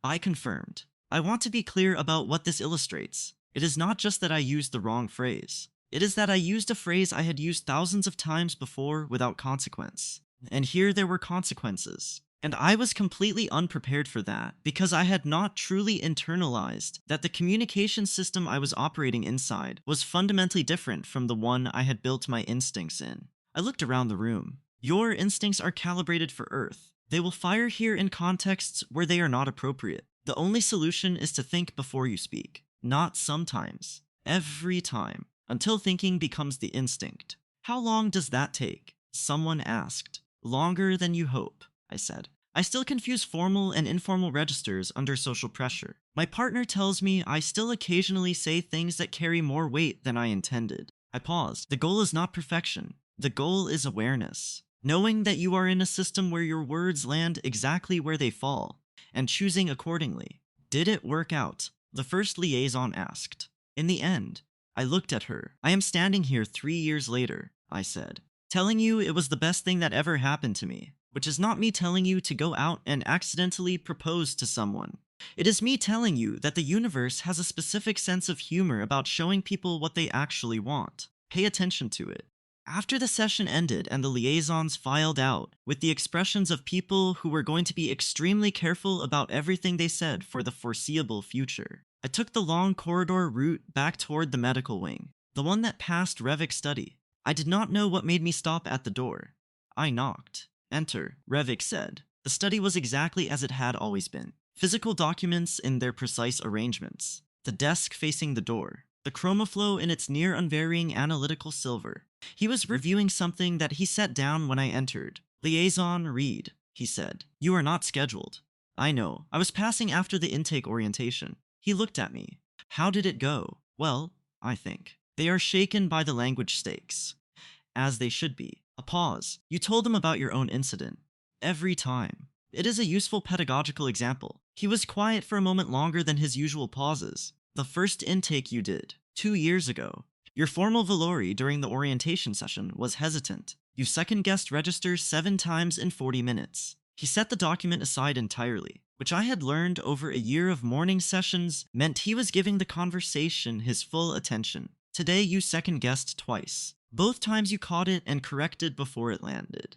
I confirmed. I want to be clear about what this illustrates. It is not just that I used the wrong phrase. It is that I used a phrase I had used thousands of times before without consequence. And here there were consequences. And I was completely unprepared for that, because I had not truly internalized that the communication system I was operating inside was fundamentally different from the one I had built my instincts in. I looked around the room. Your instincts are calibrated for Earth. They will fire here in contexts where they are not appropriate. The only solution is to think before you speak. Not sometimes. Every time. Until thinking becomes the instinct. How long does that take? Someone asked. Longer than you hope, I said. I still confuse formal and informal registers under social pressure. My partner tells me I still occasionally say things that carry more weight than I intended. I paused. The goal is not perfection. The goal is awareness. Knowing that you are in a system where your words land exactly where they fall, and choosing accordingly. Did it work out? The first liaison asked. In the end, I looked at her. I am standing here 3 years later, I said, telling you it was the best thing that ever happened to me, which is not me telling you to go out and accidentally propose to someone. It is me telling you that the universe has a specific sense of humor about showing people what they actually want. Pay attention to it. After the session ended and the liaisons filed out, with the expressions of people who were going to be extremely careful about everything they said for the foreseeable future, I took the long corridor route back toward the medical wing, the one that passed Revik's study. I did not know what made me stop at the door. I knocked. Enter, Revik said. The study was exactly as it had always been. Physical documents in their precise arrangements. The desk facing the door. The chromaflow in its near unvarying analytical silver. He was reviewing something that he set down when I entered. Liaison Reid, he said. You are not scheduled. I know. I was passing after the intake orientation. He looked at me. How did it go? Well, I think. They are shaken by the language stakes. As they should be. A pause. You told them about your own incident. Every time. It is a useful pedagogical example. He was quiet for a moment longer than his usual pauses. The first intake you did, 2 years ago. Your formal Velori during the orientation session was hesitant. You second-guessed registers 7 times in 40 minutes. He set the document aside entirely, which I had learned over a year of morning sessions meant he was giving the conversation his full attention. Today you second-guessed twice. Both times you caught it and corrected before it landed.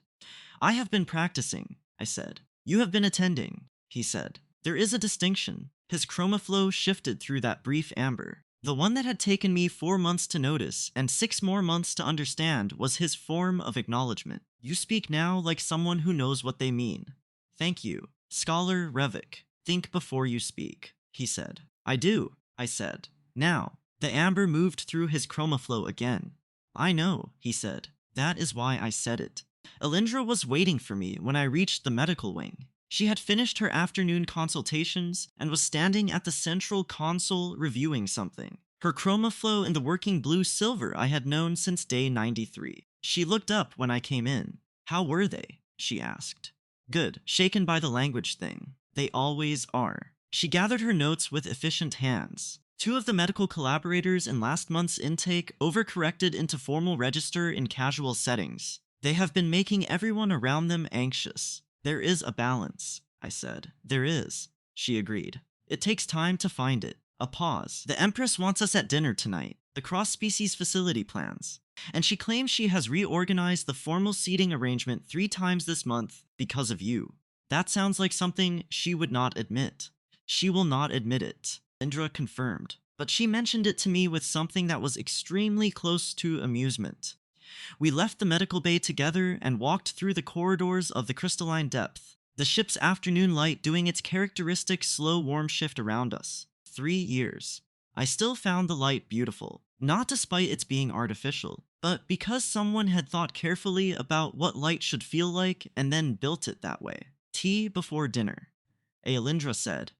I have been practicing, I said. You have been attending, he said. There is a distinction. His chromaflow shifted through that brief amber. The one that had taken me 4 months to notice and 6 more months to understand was his form of acknowledgement. You speak now like someone who knows what they mean. Thank you. Scholar Revik. Think before you speak, he said. I do, I said. Now, the amber moved through his chromaflow again. I know, he said. That is why I said it. Alindra was waiting for me when I reached the medical wing. She had finished her afternoon consultations and was standing at the central console reviewing something. Her chromaflow in the working blue-silver I had known since day 93. She looked up when I came in. How were they? She asked. Good, shaken by the language thing. They always are. She gathered her notes with efficient hands. 2 of the medical collaborators in last month's intake overcorrected into formal register in casual settings. They have been making everyone around them anxious. There is a balance, I said. There is, she agreed. It takes time to find it. A pause. The Empress wants us at dinner tonight. The cross-species facility plans. And she claims she has reorganized the formal seating arrangement 3 times this month because of you. That sounds like something she would not admit. She will not admit it, Indra confirmed. But she mentioned it to me with something that was extremely close to amusement. We left the medical bay together and walked through the corridors of the crystalline depth, the ship's afternoon light doing its characteristic slow warm shift around us. 3 years. I still found the light beautiful, not despite its being artificial, but because someone had thought carefully about what light should feel like and then built it that way. Tea before dinner. Aelindra said,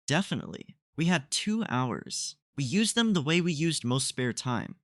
"Definitely. We had 2 hours. We used them the way we used most spare time,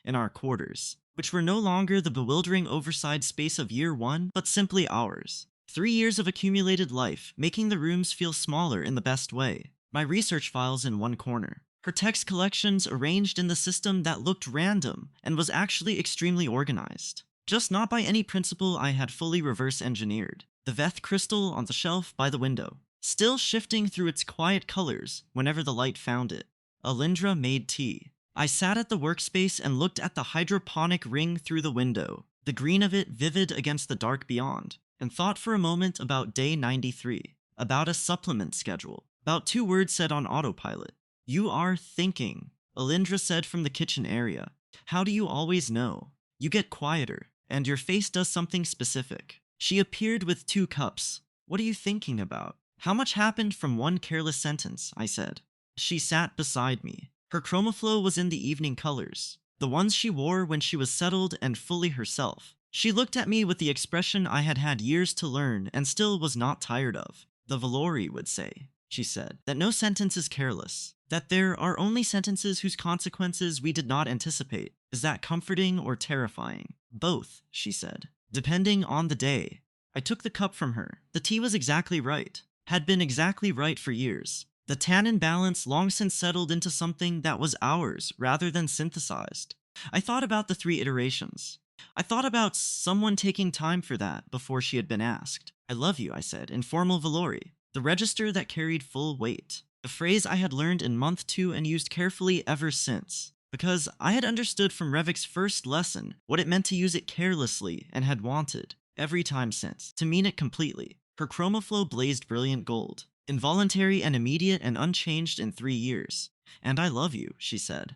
in our quarters, which were no longer the bewildering oversized space of year 1, but simply ours. 3 years of accumulated life, making the rooms feel smaller in the best way. My research files in one corner. Her text collections arranged in the system that looked random and was actually extremely organized. Just not by any principle I had fully reverse engineered. The Veth crystal on the shelf by the window, still shifting through its quiet colors whenever the light found it. Aelindra made tea. I sat at the workspace and looked at the hydroponic ring through the window, the green of it vivid against the dark beyond, and thought for a moment about day 93, about a supplement schedule, about 2 words said on autopilot. "You are thinking," Aelindra said from the kitchen area. "How do you always know? You get quieter, and your face does something specific." She appeared with 2 cups. "What are you thinking about?" "How much happened from one careless sentence," I said. She sat beside me. Her chromaflow was in the evening colors, the ones she wore when she was settled and fully herself. She looked at me with the expression I had had years to learn and still was not tired of. "The Velori would say," she said, "that no sentence is careless, that there are only sentences whose consequences we did not anticipate. Is that comforting or terrifying?" "Both," she said, "depending on the day." I took the cup from her. The tea was exactly right, had been exactly right for years. The tannin balance long since settled into something that was ours rather than synthesized. I thought about the 3 iterations. I thought about someone taking time for that before she had been asked. "I love you," I said, in formal Velori, the register that carried full weight. The phrase I had learned in month 2 and used carefully ever since, because I had understood from Revik's first lesson what it meant to use it carelessly and had wanted, every time since, to mean it completely. Her chromaflow blazed brilliant gold, involuntary and immediate and unchanged in 3 years. "And I love you," she said.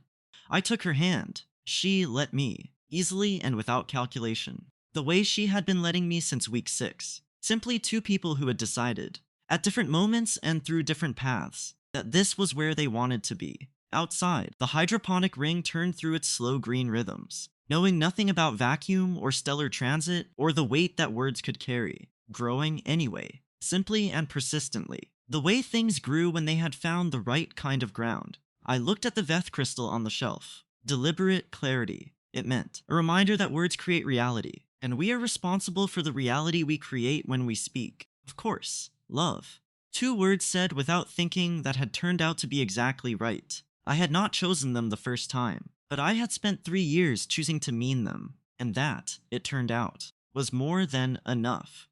I took her hand. She let me, easily and without calculation, the way she had been letting me since week 6. Simply 2 people who had decided, at different moments and through different paths, that this was where they wanted to be. Outside, the hydroponic ring turned through its slow green rhythms, knowing nothing about vacuum or stellar transit or the weight that words could carry, growing anyway, simply and persistently. The way things grew when they had found the right kind of ground. I looked at the Veth crystal on the shelf. Deliberate clarity, it meant. A reminder that words create reality, and we are responsible for the reality we create when we speak. Of course, love. 2 words said without thinking that had turned out to be exactly right. I had not chosen them the first time, but I had spent 3 years choosing to mean them, and that, it turned out, was more than enough.